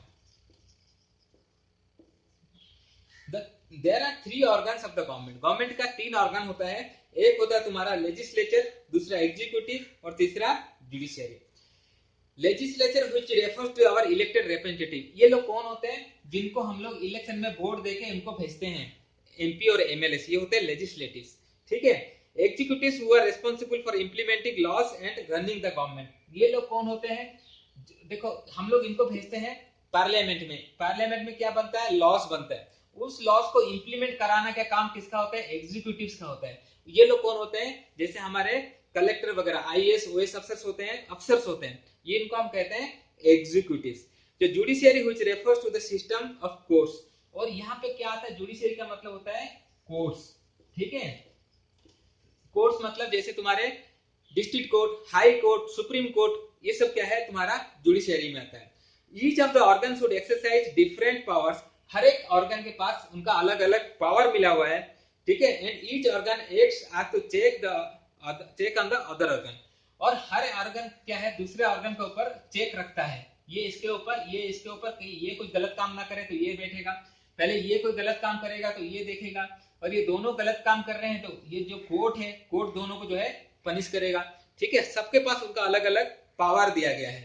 There are three organs of the government. Government का तीन ऑर्गन होता है, एक होता है तुम्हारा लेजिस्लेचर, दूसरा एग्जीक्यूटिव और तीसरा judiciary. Legislature which refers to our elected representative, ये लोग कौन होते हैं? जिनको हम लोग इलेक्शन में वोट देके इनको भेजते हैं, एमपी और एमएलए, ये होते हैं लेजिस्लेटिव्स, ठीक है। Executives who are responsible for implementing laws and running the government, ये लोग कौन होते हैं? देखो हम लोग इनको भेजते हैं पार्लियामेंट में, पार्लियामेंट में क्या बनता है? लॉस बनता है। उस लॉस को इंप्लीमेंट कराना का काम किसका होता है? एग्जीक्यूटिव्स का होता है। ये लोग कौन होते हैं? जैसे हमारे कलेक्टर वगैरह, आईएएस ओएस अफसर्स होते हैं, अफसर्स होते हैं, ये इनको हम कहते हैं एग्जीक्यूटिव्स। जो judiciary which refers to the system of courts, और यहाँ पे क्या आता है? जुडिशियरी का मतलब होता है कोर्ट्स, ठीक है। कोर्ट्स मतलब जैसे तुम्हारे district court, high court, supreme court, ये सब क्या है? तुम्हारा जुडिशियरी में आता है। Each of the organ should exercise different powers, हर एक ऑर्गन के पास उनका अलग अलग पावर मिला हुआ है, ठीक है। And each organ acts as to check on the other organ, और हर ऑर्गन क्या है? दूसरे ऑर्गन के ऊपर चेक रखता है, ये इसके ऊपर, ये इसके ऊपर, कहीं ये कुछ गलत काम ना करे तो ये बैठेगा, पहले ये कोई गलत काम करेगा तो ये देखेगा, और ये दोनों गलत काम कर रहे हैं तो ये जो कोर्ट है, कोर्ट दोनों को जो है पनिश करेगा, ठीक है। सबके पास उनका अलग अलग पावर दिया गया है,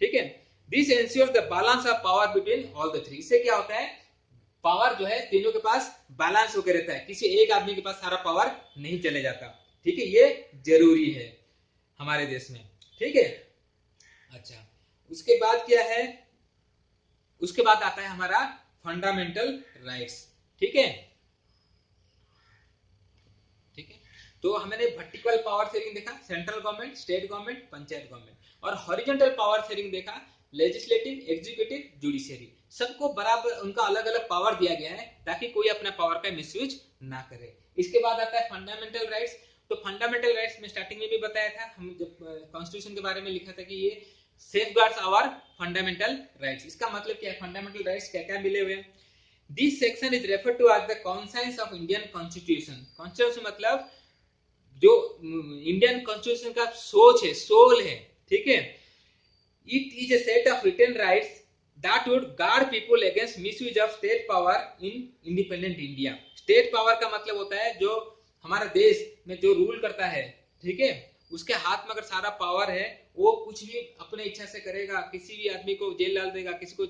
ठीक है। This ensures the balance of power between all the three, इससे क्या होता है? पावर जो है तीनों के पास बैलेंस होकर रहता है, किसी एक आदमी के पास सारा पावर नहीं चले जाता, ठीक है। ये जरूरी है हमारे देश में, ठीक है। अच्छा, उसके बाद क्या है? उसके बाद आता है हमारा फंडामेंटल राइट्स, ठीक है, ठीक है। तो हमने वर्टिकल पावर शेयरिंग देखा, central government, state government, panchayat government, और हॉरिजॉन्टल पावर शेयरिंग देखा, लेजिस्लेटिव, एग्जीक्यूटिव, जुडिशियरी, सबको बराबर उनका अलग अलग पावर दिया गया है ताकि कोई अपना पावर का मिसयूज ना करे। इसके बाद आता है फंडामेंटल राइट्स। तो फंडामेंटल राइट्स में स्टार्टिंग में भी बताया था, हम जब कॉन्स्टिट्यूशन के बारे में लिखा था कि ये सेफगार्ड्स आवर फंडामेंटल राइट्स। इसका मतलब क्या है? फंडामेंटल राइट्स क्या क्या मिले हुए हैं? This section is referred to as the conscience of Indian constitution. Constitution मतलब जो इंडियन कॉन्स्टिट्यूशन का सोच है, सोल है, ठीक है। It is a set of written rights that would guard people against misuse of state power in independent India। State power का मतलब होता है जो हमारा देश में जो रूल करता है, ठीक है, उसके हाथ में अगर सारा पावर है, वो कुछ भी अपने इच्छा से करेगा, किसी भी आदमी को जेल डाल देगा, किसी को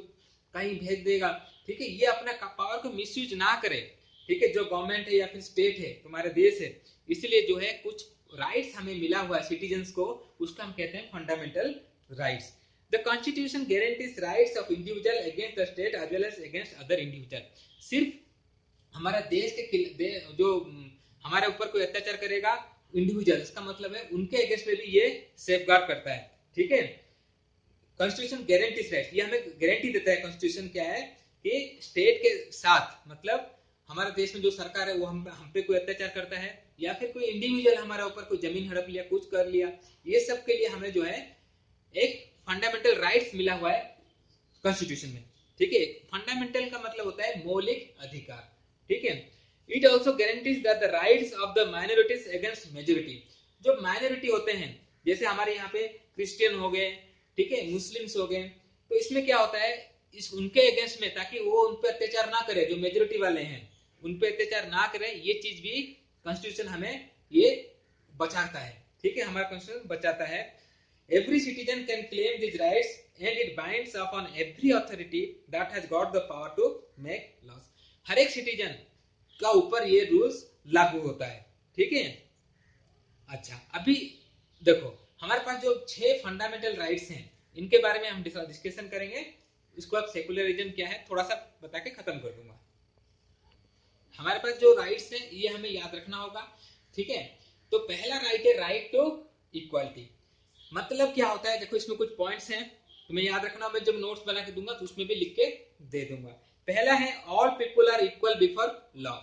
कहीं भेज देगा, ठीक है। ये अपना पावर को मिसयूज ना करे, ठीक है। जो गवर्नमेंट है या फिर स्टेट है, तुम्हारा देश है, इसलिए जो है कुछ राइट्स हमें मिला हुआ है सिटीजन्स को, उसको हम कहते हैं fundamental rights. The Constitution guarantees rights of individual against the state as well as against other individual। सिर्फ हमारा देश के जो हमारे ऊपर कोई अत्याचार करेगा इंडिविजुअल, इसका मतलब है उनके अगेंस्ट में भी ये सेफगार्ड करता है, ठीक है। कॉन्स्टिट्यूशन गारंटीज राइट, ये हमें गारंटी देता है। कॉन्स्टिट्यूशन क्या है कि स्टेट के साथ, मतलब हमारे देश में जो सरकार है वो हम पे कोई अत्याचार करता है, या फिर कोई इंडिविजुअल हमारे ऊपर कोई जमीन हड़प लिया, कुछ कर लिया, ये सब के लिए हमें जो है एक फंडामेंटल राइट्स मिला हुआ है कॉन्स्टिट्यूशन में, ठीक है। फंडामेंटल का मतलब होता है मौलिक अधिकार, ठीक है। It also guarantees that the rights of the minorities against majority. जो माइनॉरिटी होते हैं, जैसे हमारे यहाँ पे क्रिश्चियन हो गए, ठीक है, मुस्लिम्स हो गए, तो इसमें क्या होता है? इस उनके अगेंस्ट में, ताकि वो उन पर अत्याचार ना करे, जो मेजोरिटी वाले हैं उन पर अत्याचार ना करे, ये चीज भी कॉन्स्टिट्यूशन हमें ये बचाता है, ठीक है। हमारा कॉन्स्टिट्यूशन बचाता है। Every citizen can claim these rights and it binds upon every authority that has got the power to make laws। हर एक सिटीजन का ऊपर ये रूल्स लागू होता है, ठीक है। अच्छा, अभी देखो हमारे पास जो 6 फंडामेंटल राइट्स हैं, इनके बारे में हम डिस्कशन करेंगे। इसको अब सेकुलरिज्म क्या है थोड़ा सा बता के खत्म कर दूंगा। हमारे पास जो राइट्स हैं ये हमें याद रखना होगा, ठीक है। तो पहला राइट है राइट टू इक्वालिटी। मतलब क्या होता है? देखो इसमें कुछ पॉइंट्स हैं, तुम्हें याद रखना, मैं जब नोट्स बना के दूंगा तो उसमें भी लिख के दे दूंगा। पहला है all people are equal before law.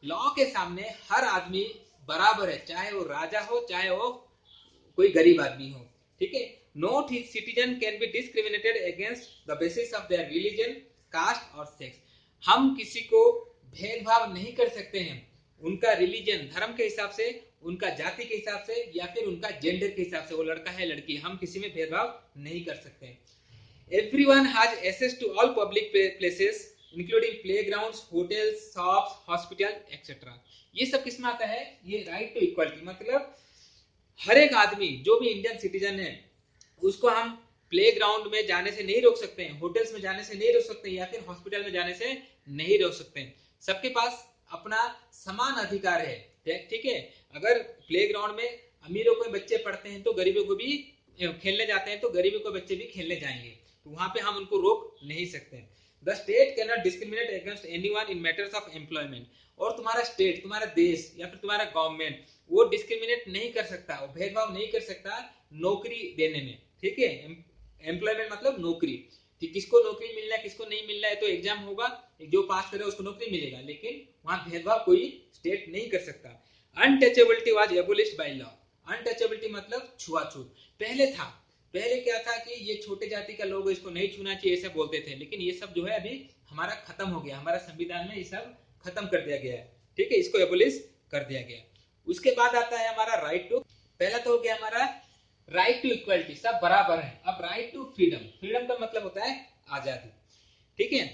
Law के सामने हर आदमी बराबर है, चाहे वो राजा हो, चाहे वो कोई गरीब आदमी हो, ठीक है। No citizen can be discriminated against the basis of their religion, caste और सेक्स। हम किसी को भेदभाव नहीं कर सकते हैं उनका रिलीजन, धर्म के हिसाब से, उनका जाति के हिसाब से, या फिर उनका जेंडर के हिसाब से, वो लड़का है लड़की, हम किसी में भेदभाव नहीं कर सकते। Everyone has access to all public places including playgrounds, hotels, shops, hospital etcetera. ये सब किसमें आता है? ये राइट टू इक्वालिटी, मतलब हर एक आदमी जो भी इंडियन सिटीजन है उसको हम प्ले ग्राउंड में जाने से नहीं रोक सकते हैं, होटल्स में जाने से नहीं रोक सकते हैं, या फिर हॉस्पिटल में जाने से नहीं रोक सकते हैं। सबके पास अपना समान अधिकार है, ठीक है। अगर प्ले ग्राउंड में अमीरों के बच्चे पढ़ते हैं तो गरीबों को भी खेलने जाते हैं, तो गरीबों के बच्चे भी खेलने जाएंगे, तो वहां पे हम उनको रोक नहीं सकते। The state can not discriminate against anyone in matters of employment. और तुम्हारा स्टेट, तुम्हारा देश या फिर तुम्हारा गवर्नमेंट वो डिस्क्रिमिनेट नहीं कर सकता, वो भेदभाव नहीं कर सकता नौकरी देने में, ठीक है। एम्प्लॉयमेंट मतलब नौकरी, कि किसको नौकरी मिलना है किसको नहीं मिलना है, तो एग्जाम होगा, जो पास करे उसको नौकरी मिलेगा, लेकिन वहां भेदभाव कोई स्टेट नहीं कर सकता। Untouchability was एबोलिश्ड by law. Untouchability मतलब छुआछूत पहले था। पहले क्या था कि ये छोटे जाति का लोग, इसको नहीं छूना चाहिए ऐसा बोलते थे, लेकिन ये सब जो है अभी हमारा खत्म हो गया, हमारा संविधान में ये सब खत्म कर दिया गया है, ठीक है, इसको एबोलिश कर दिया गया। उसके बाद आता है हमारा राइट टू, पहला तो हो गया हमारा राइट टू इक्वलिटी, सब बराबर है। अब राइट टू फ्रीडम, फ्रीडम का मतलब होता है आजादी, ठीक है।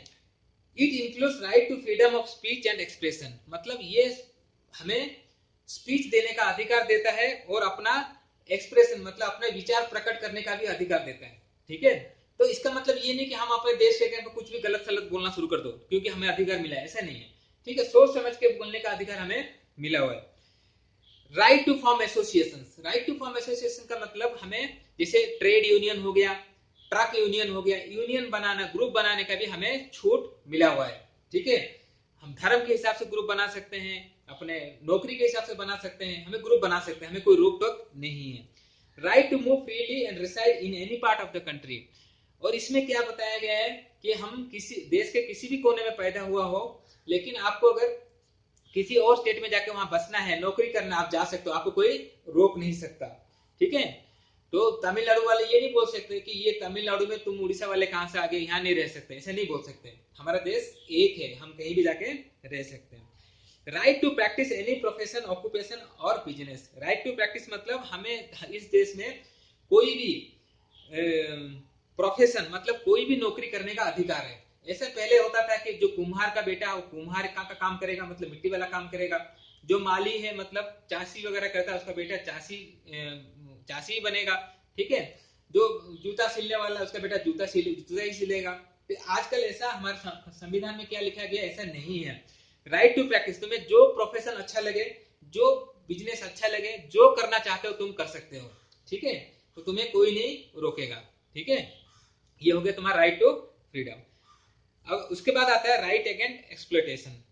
It includes right to freedom of speech and expression, मतलब ये हमें स्पीच देने का अधिकार देता है और अपना एक्सप्रेशन मतलब अपने विचार प्रकट करने का भी अधिकार देता है, ठीक है। तो इसका मतलब ये नहीं कि हम अपने देश के कुछ भी गलत सलत बोलना शुरू कर दो क्योंकि हमें अधिकार मिला है, ऐसा नहीं है, ठीक है। सोच समझ के बोलने का अधिकार हमें मिला हुआ है। Right to form association, right to form association का मतलब हमें जैसे ट्रेड यूनियन हो गया, ट्रक यूनियन हो गया, यूनियन बनाना, ग्रुप बनाने का भी हमें छूट मिला हुआ है, ठीक है। हम धर्म के हिसाब से ग्रुप बना सकते हैं, अपने नौकरी के हिसाब से बना सकते हैं, हमें ग्रुप बना सकते हैं, हमें कोई रोक टोक नहीं है। Right to move freely and reside in any part of the country, और इसमें क्या बताया गया है कि हम किसी देश के किसी भी कोने में पैदा हुआ हो, लेकिन आपको अगर किसी और स्टेट में जाके वहां बसना है, नौकरी करना, आप जा सकते हो, आपको कोई रोक नहीं सकता, ठीक है। तो तमिलनाडु वाले ये नहीं बोल सकते कि ये तमिलनाडु में तुम उड़ीसा वाले कहां से आ गए, यहाँ नहीं रह सकते, ऐसे नहीं बोल सकते। हमारा देश एक है, हम कहीं भी जाके रह सकते हैं। Right to practise any profession, occupation और बिजनेस। राइट टू प्रैक्टिस मतलब हमें इस देश में कोई भी प्रोफेशन मतलब कोई भी नौकरी करने का अधिकार है। ऐसे पहले होता था कि जो कुम्हार का बेटा वो कुम्हार का काम करेगा, मतलब मिट्टी वाला काम करेगा। जो माली है मतलब चासी वगैरह करता है, उसका बेटा चासी बनेगा, ठीक है। जो जूता सिलने वाला उसका बेटा जूता ही सिलेगा। तो आजकल ऐसा हमारे संविधान में क्या लिखा गया, ऐसा नहीं है। राइट टू प्रैक्टिस, तुम्हें जो प्रोफेशन अच्छा लगे, जो बिजनेस अच्छा लगे, जो करना चाहते हो तुम कर सकते हो, ठीक है। तो तुम्हें कोई नहीं रोकेगा, ठीक है। ये हो गया तुम्हारा राइट टू फ्रीडम। अब उसके बाद आता है राइट अगेंस्ट एक्सप्लॉयटेशन।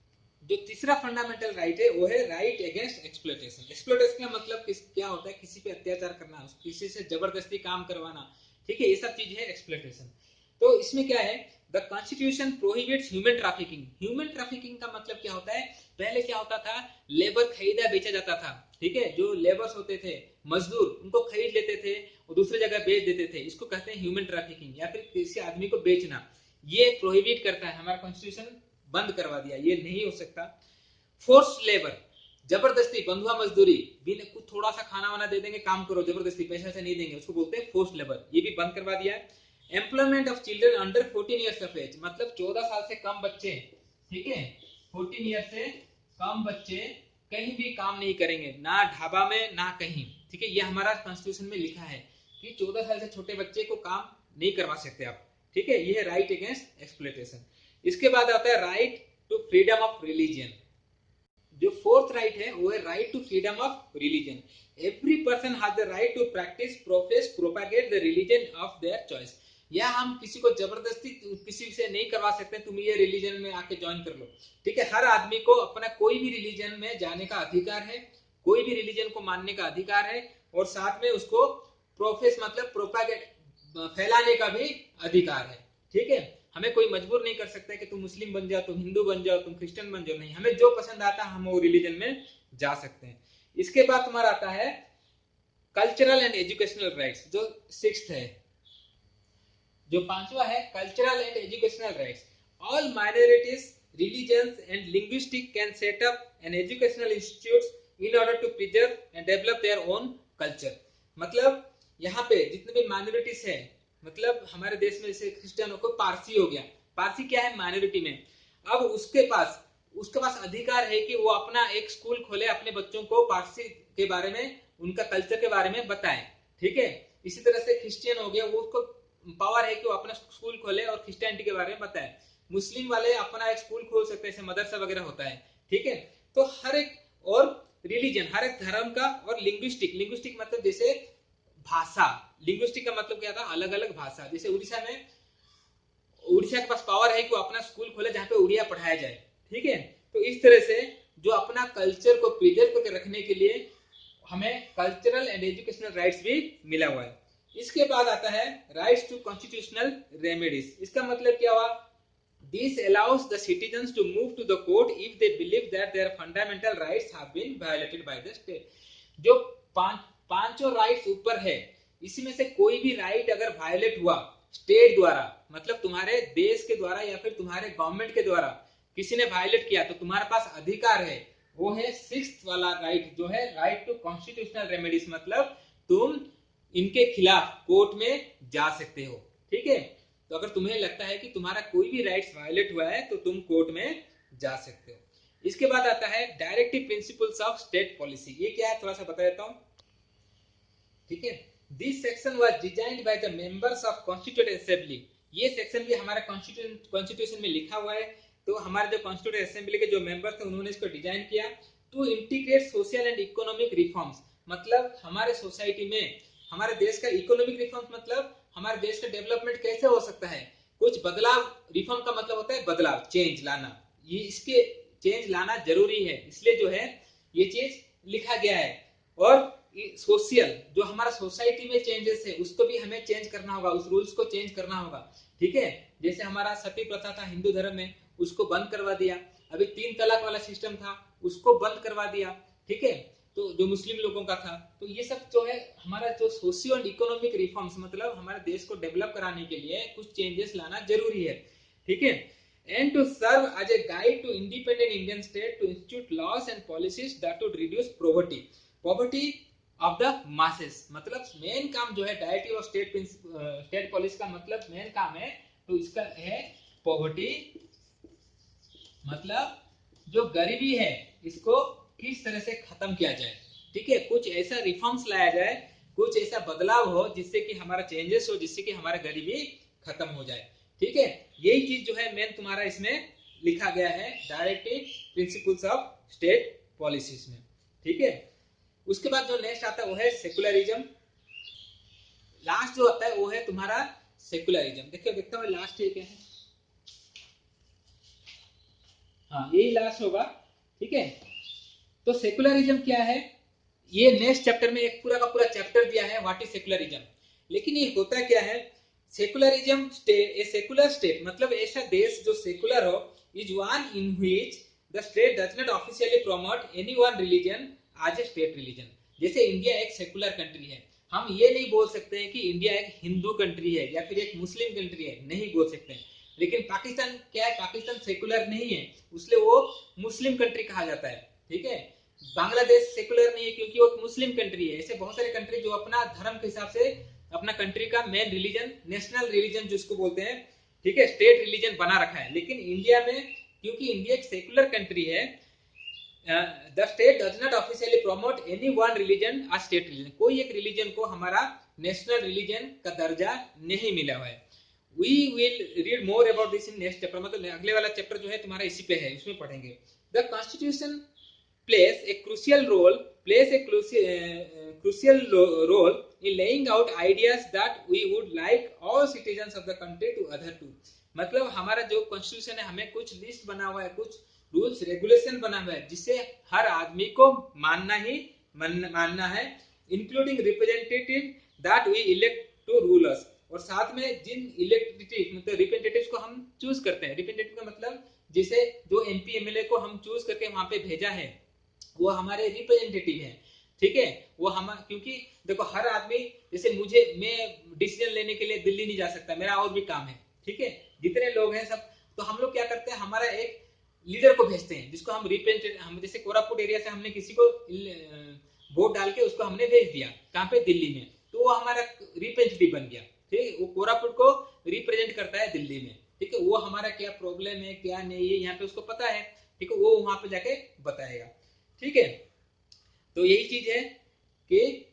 जो तीसरा फंडामेंटल राइट है वो है राइट अगेंस्ट एक्सप्लॉयटेशन। एक्सप्लॉयटेशन का मतलब क्या होता है, किसी पे अत्याचार करना, किसी से जबरदस्ती काम करवाना, ठीक है, ये सब चीज है एक्सप्लॉयटेशन। तो इसमें क्या है, the constitution prohibits human trafficking. Human trafficking का मतलब क्या होता है, पहले क्या होता था, लेबर खरीदा बेचा जाता था, ठीक है। जो लेबर्स होते थे, मजदूर, उनको खरीद लेते थे और दूसरी जगह बेच देते थे, इसको कहते हैं ह्यूमन ट्रैफिकिंग, या फिर किसी आदमी को बेचना। ये प्रोहिबिट करता है हमारा कॉन्स्टिट्यूशन, बंद करवा दिया, ये नहीं हो सकता। फोर्स लेबर, जबरदस्ती बंधुआ मजदूरी, बिन कुछ थोड़ा सा खाना वाना दे देंगे, काम करो, जबरदस्ती पैसा से नहीं देंगे, उसको बोलते हैं फोर्स लेबर, ये भी बंद करवा दिया है। Employment of children under 14 years of age, मतलब 14 साल से कम बच्चे, ठीक है, 14 ईयर से कम बच्चे कहीं भी काम नहीं करेंगे, ना ढाबा में ना कहीं, ठीक है। ये हमारा कॉन्स्टिट्यूशन में लिखा है कि 14 साल से छोटे बच्चे को काम नहीं करवा सकते आप, ठीक है। ये है राइट अगेंस्ट एक्सप्लॉयटेशन। इसके बाद आता है right to freedom of religion. जो फोर्थ राइट है वो है right to freedom of religion. Every person has the right to practise, profess, propagate the religion of their choice. या हम किसी को जबरदस्ती किसी से नहीं करवा सकते तुम ये रिलीजन में आके ज्वाइन कर लो, ठीक है। हर आदमी को अपना कोई भी रिलीजन में जाने का अधिकार है, कोई भी रिलीजन को मानने का अधिकार है, और साथ में उसको प्रोफेस मतलब प्रोपागेट फैलाने का भी अधिकार है, ठीक है। हमें कोई मजबूर नहीं कर सकता कि तुम मुस्लिम बन जाओ, तुम हिंदू बन जाओ, तुम क्रिश्चियन बन जाओ, नहीं, हमें जो पसंद आता है हम वो रिलीजन में जा सकते हैं। इसके बाद तुम्हारा आता है कल्चरल एंड एजुकेशनल राइट्स, जो सिक्स्थ है। जो पांचवा है cultural and educational rights. All minorities, religions and linguistic can set up an educational institutes in order to preserve and develop their own culture. मतलब यहाँ पे जितने भी माइनॉरिटीज है, मतलब हमारे देश में जैसे क्रिश्चियन को पारसी हो गया, पारसी क्या है, माइनॉरिटी में, अब उसके पास अधिकार है कि वो अपना एक स्कूल खोले, अपने बच्चों को पारसी के बारे में, उनका कल्चर के बारे में बताए। ठीक है, इसी तरह से क्रिश्चियन हो गया, वो उसको पावर है कि वो अपना स्कूल खोले और क्रिश्चियनिटी के बारे में बताए। मुस्लिम वाले अपना एक स्कूल खोल सकते हैं, मदरसा वगैरह होता है। ठीक है, तो हर एक और रिलीजन, हर एक धर्म का, और लिंग्विस्टिक मतलब जैसे भाषा, लिंग्विस्टिक का मतलब क्या था, अलग अलग भाषा। जैसे उड़ीसा के पास पावर है कि वो अपना स्कूल खोले जहाँ पे उड़िया पढ़ाया जाए। ठीक है, तो इस तरह से जो अपना कल्चर को प्रिजर्व करके रखने के लिए हमें कल्चरल एंड एजुकेशनल राइट्स भी मिला हुआ है। इसके बाद आता है राइट्स टू कॉन्स्टिट्यूशनल रेमेडीज। इसका मतलब क्या हुआ, this allows the citizens to move to the court if they believe that their fundamental rights have been violated by the state. जो पांचों राइट्स ऊपर है, इसमें से कोई भी राइट अगर वायलेट हुआ स्टेट द्वारा, मतलब तुम्हारे देश के द्वारा या फिर तुम्हारे गवर्नमेंट के द्वारा किसी ने वायलेट किया, तो तुम्हारे पास अधिकार है, वो है सिक्स्थ वाला राइट, जो है राइट टू कॉन्स्टिट्यूशनल रेमेडीज। मतलब तुम इनके खिलाफ कोर्ट में जा सकते हो। ठीक है, तो अगर तुम्हें लगता है कि तुम्हारा कोई भी राइट्स वायलेट हुआ है तो तुम कोर्ट में जा सकते हो। इसके बाद आता है directive principles of state policy. ये क्या है, थोड़ा सा बता देता हूं। ठीक है, this section was designed by the members of constituent assembly. ये सेक्शन भी हमारा कॉन्स्टिट्यूशन में लिखा हुआ है। तो हमारे जो कॉन्स्टिट्यूएंट असेंबली के जो मेंबर्स थे उन्होंने इसको डिजाइन किया to integrate social and economic reforms. मतलब हमारे सोसाइटी में, हमारे देश का इकोनॉमिक रिफॉर्म्स मतलब हमारे देश का डेवलपमेंट कैसे हो सकता है, कुछ बदलाव। रिफॉर्म का मतलब होता है बदलाव, चेंज लाना। ये इसके चेंज लाना जरूरी है, इसलिए जो है ये चीज लिखा गया है। और सोशल, जो हमारा सोसाइटी में चेंजेस है उसको भी हमें चेंज करना होगा, उस रूल्स को चेंज करना होगा। ठीक है, जैसे हमारा सती प्रथा था हिंदू धर्म में, उसको बंद करवा दिया। अभी 3 तलाक वाला सिस्टम था, उसको बंद करवा दिया। ठीक है, तो जो मुस्लिम लोगों का था, तो ये सब जो है हमारा जो सोशियो एंड इकोनॉमिक रिफॉर्म्स, मतलब हमारे देश को डेवलप कराने के लिए कुछ चेंजेस लाना जरूरी है। ठीक है, and to serve as a guide to independent Indian state to institute laws and policies that would reduce poverty of the masses. मतलब मेन काम जो है डायरेक्टिव ऑफ स्टेट पॉलिसी का मतलब मेन काम है, तो इसका है पॉवर्टी, मतलब जो गरीबी है इसको किस तरह से खत्म किया जाए। ठीक है, कुछ ऐसा रिफॉर्म्स लाया जाए, कुछ ऐसा बदलाव हो जिससे कि हमारा चेंजेस हो, जिससे कि हमारा गरीबी खत्म हो जाए। ठीक है, यही चीज जो है मेन तुम्हारा इसमें लिखा गया है directive principles of state policies में। ठीक है, उसके बाद जो नेक्स्ट आता है वो है सेकुलरिज्म। लास्ट जो आता है वो है तुम्हारा सेकुलरिज्म। देखिए देखता हूँ लास्ट है क्या है, हाँ यही लास्ट होगा। ठीक है, तो सेकुलरिज्म क्या है, ये नेक्स्ट चैप्टर में एक पूरा का पूरा चैप्टर दिया है व्हाट इज सेकुलरिज्म। लेकिन ये होता क्या है, secularism state, a secular state मतलब ऐसा देश जो सेकुलर हो, is one in which the state does not officially promote any one religion as a state religion. जैसे इंडिया एक सेकुलर कंट्री है, हम ये नहीं बोल सकते हैं कि इंडिया एक हिंदू कंट्री है या फिर एक मुस्लिम कंट्री है, नहीं बोल सकते हैं। लेकिन पाकिस्तान क्या है, पाकिस्तान सेकुलर नहीं है, इसलिए वो मुस्लिम कंट्री कहा जाता है। ठीक है, बांग्लादेश सेकुलर नहीं है क्योंकि वो मुस्लिम कंट्री है। ऐसे बहुत सारे कंट्री जो अपना धर्म के हिसाब से अपना कंट्री का मेन रिलीजन, नेशनल रिलीजन जिसको बोलते हैं, ठीक है, स्टेट रिलीजन बना रखा है। लेकिन इंडिया में, क्योंकि इंडिया एक सेकुलर कंट्री है, the state does not officially promote any one religion a state religion. कोई एक रिलीजन को हमारा नेशनल रिलीजन का दर्जा नहीं मिला हुआ है। We will read more about this in next chapter, मतलब अगले वाला चैप्टर जो है तुम्हारा इसी पे है, उसमें पढ़ेंगे। The constitution plays a crucial role plays a crucial role in laying out ideas that we would like all citizens of the country to adhere to। मतलब हमारा जो कॉन्स्टिट्यूशन है, हमें कुछ लिस्ट बना हुआ है, कुछ रूल्स रेगुलेशन बना हुआ है जिसे हर आदमी को मानना है, including representative that we elect to rule us. और साथ में जिन इलेक्टेड मतलब रिप्रेजेंटेटिव्स को हम चूज करते हैं, रिप्रेजेंटेटिव का मतलब जैसे जो एमपी एमएलए को हम चूज करके वहां पे भेजा है, वो हमारे रिप्रेजेंटेटिव हैं। ठीक है, वो हम, क्योंकि देखो हर आदमी, जैसे मैं डिसीजन लेने के लिए दिल्ली नहीं जा सकता, मेरा और भी काम है। ठीक है, जितने लोग हैं सब, तो हम लोग क्या करते हैं, हमारा एक लीडर को भेजते हैं जिसको हम रिप्रेजेंटेटिव, हम जैसे कोरापुट एरिया से हमने किसी को वोट डाल के उसको हमने भेज दिया कहाँ पे, दिल्ली में, तो वो हमारा रिप्रेजेंटेटिव बन गया। ठीक है, वो कोरापुट को रिप्रेजेंट करता है दिल्ली में। ठीक है, वो हमारा क्या प्रॉब्लम है क्या नहीं है यहाँ पे उसको पता है, ठीक है, वो वहां पे जाके बताएगा। ठीक है, तो यही चीज है कि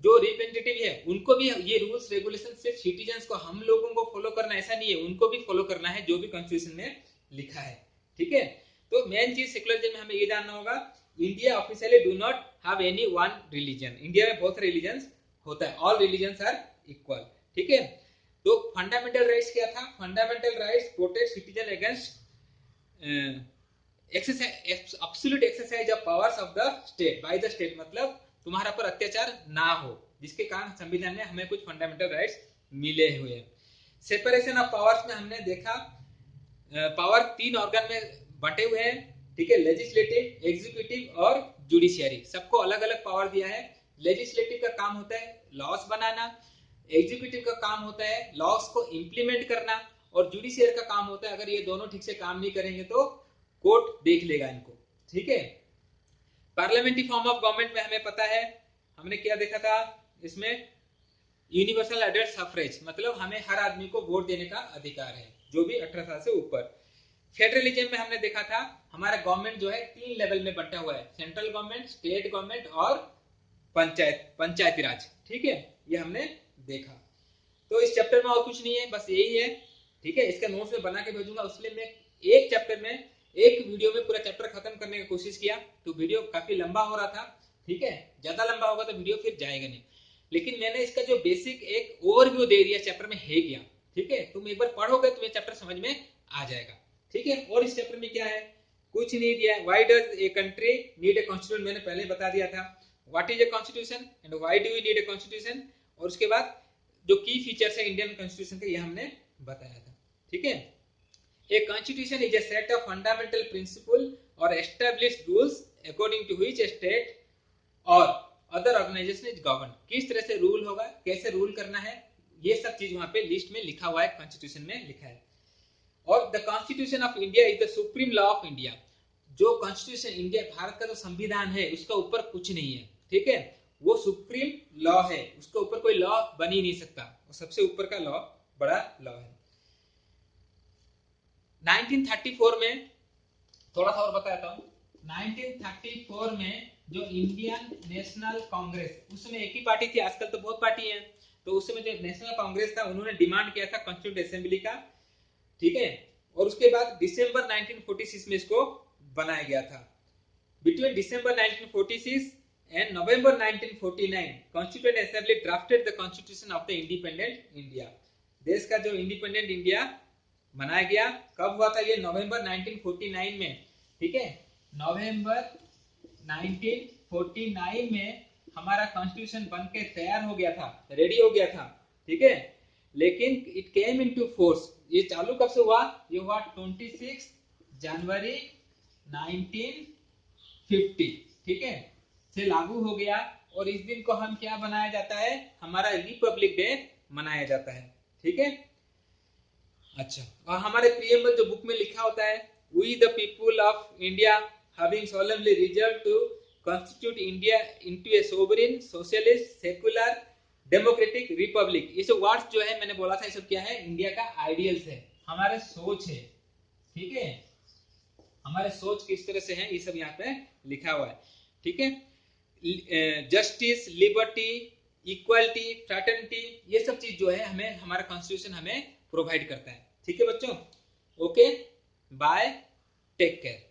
जो रिप्रेजेंटेटिव है उनको भी ये रूल्स रेगुलेशन सिर्फ सिटीजन्स को, हम लोगों को फॉलो करना ऐसा नहीं है, उनको भी फॉलो करना है जो भी कॉन्स्टिट्यूशन में लिखा है। ठीक है, तो मेन चीज सेक्युलरिज्म में हमें ये जानना होगा, India officially do not have any one religion, India में बहुत रिलीजन्स होता है, ऑल रिलीजन्स आर इक्वल। ठीक है, तो फंडामेंटल राइट्स क्या था, fundamental rights protect citizen against absolute exercise of powers of the state by the state, मतलब तुम्हारा पर अत्याचार ना हो, जिसके कारण संविधान में हमें कुछ फंडामेंटल राइट्स मिले हुए हैं। सेपरेशन ऑफ पावर्स में हमने देखा पावर 3 ऑर्गन में बंटे हुए हैं। ठीक है, लेजिस्लेटिव, एग्जीक्यूटिव और जुडिशियरी, सबको अलग अलग पावर दिया है। लेजिस्लेटिव का काम होता है लॉस बनाना, एग्जीक्यूटिव का काम होता है लॉस को इंप्लीमेंट करना, और जुडिशियरी का काम होता है अगर ये दोनों ठीक से काम नहीं करेंगे तो कोर्ट देख लेगा इनको। ठीक है, पार्लियामेंट्री फॉर्म ऑफ गवर्नमेंट में हमें पता है, हमने क्या देखा था इसमें, यूनिवर्सल एडल्ट सफरेज, मतलब हमें हर आदमी को वोट देने का अधिकार है जो भी 18 साल से ऊपर। फेडरलिज्म में हमने देखा था हमारा गवर्नमेंट जो है 3 लेवल में बंटा हुआ है, सेंट्रल गवर्नमेंट, स्टेट गवर्नमेंट और पंचायती राज। ठीक है, ये हमने देखा। तो इस चैप्टर में और कुछ नहीं है, बस यही है। ठीक है, इसका नोट्स में बना के भेजूंगा, उसलिए मैं एक चैप्टर में एक वीडियो में पूरा चैप्टर खत्म करने की कोशिश किया, तो वीडियो काफी लंबा हो रहा था। ठीक है, ज्यादा लंबा होगा तो वीडियो फिर जाएगा नहीं, लेकिन मैंने इसका जो बेसिक एक ओवरव्यू दे दिया चैप्टर में है क्या। ठीक है, तुम एक बार पढ़ोगे तो ये चैप्टर समझ में आ जाएगा। ठीक है, और इस चैप्टर में क्या है, कुछ नहीं दिया है। Why does a country need a constitution, मैंने पहले बता दिया था, what is a constitution and why do we need a constitution, और उसके बाद जो की फीचर्स है इंडियन कॉन्स्टिट्यूशन के, ये हमने बताया था। ठीक है, A constitution is a set of fundamental principles or established rules according to which a state or other organization is governed। किस तरह से रूल होगा, कैसे रूल करना है, ये सब चीज वहां पे लिस्ट में लिखा हुआ है, कॉन्स्टिट्यूशन में लिखा है। और the constitution of India is the supreme law of India, जो कॉन्स्टिट्यूशन इंडिया भारत का जो संविधान है उसका ऊपर कुछ नहीं है। ठीक है, वो सुप्रीम लॉ है, उसके ऊपर कोई लॉ बन ही नहीं सकता, वो सबसे ऊपर का लॉ, बड़ा लॉ है। 1934 में थोड़ा सा और बताता हूँ, 1934 में जो इंडियन नेशनल कांग्रेस, उस समय एक ही पार्टी थी, आजकल तो बहुत पार्टी है, तो उस समय जो नेशनल कांग्रेस था उन्होंने डिमांड किया था कॉन्स्टिट्यूंट असेंबली का। ठीक है, और उसके बाद दिसंबर 1946 में इसको बनाया गया था। Between December 1946 and November 1949 constituent assembly drafted the constitution of the independent India. देश का जो इंडिपेंडेंट इंडिया बनाया गया, कब हुआ था ये, नवंबर 1949 में। ठीक है, नवंबर 1949 में हमारा कॉन्स्टिट्यूशन बन के तैयार हो गया था, रेडी हो गया था। ठीक है, लेकिन इट केम इनटू फोर्स, ये चालू कब से हुआ, ये हुआ 26 जनवरी 1950। ठीक है, से लागू हो गया, और इस दिन को हम क्या बनाया जाता है, हमारा रिपब्लिक डे मनाया जाता है। ठीक है, अच्छा, और हमारे प्रियम्बल जो बुक में लिखा होता है, we the people of India having solemnly resolved to constitute India into a sovereign, socialist, secular, democratic republic। ये सब वर्ड्स जो है मैंने बोला था, ये सब क्या है, इंडिया का आइडियल्स है, हमारे सोच है। ठीक है, हमारे सोच किस तरह से है, ये सब यहाँ पे लिखा हुआ है। ठीक है, जस्टिस, लिबर्टी, इक्वालिटी, फ्रैटर्निटी, ये सब चीज जो है हमें हमारा कॉन्स्टिट्यूशन हमें प्रोवाइड करता है। ठीक है बच्चों, ओके, बाय, टेक केयर।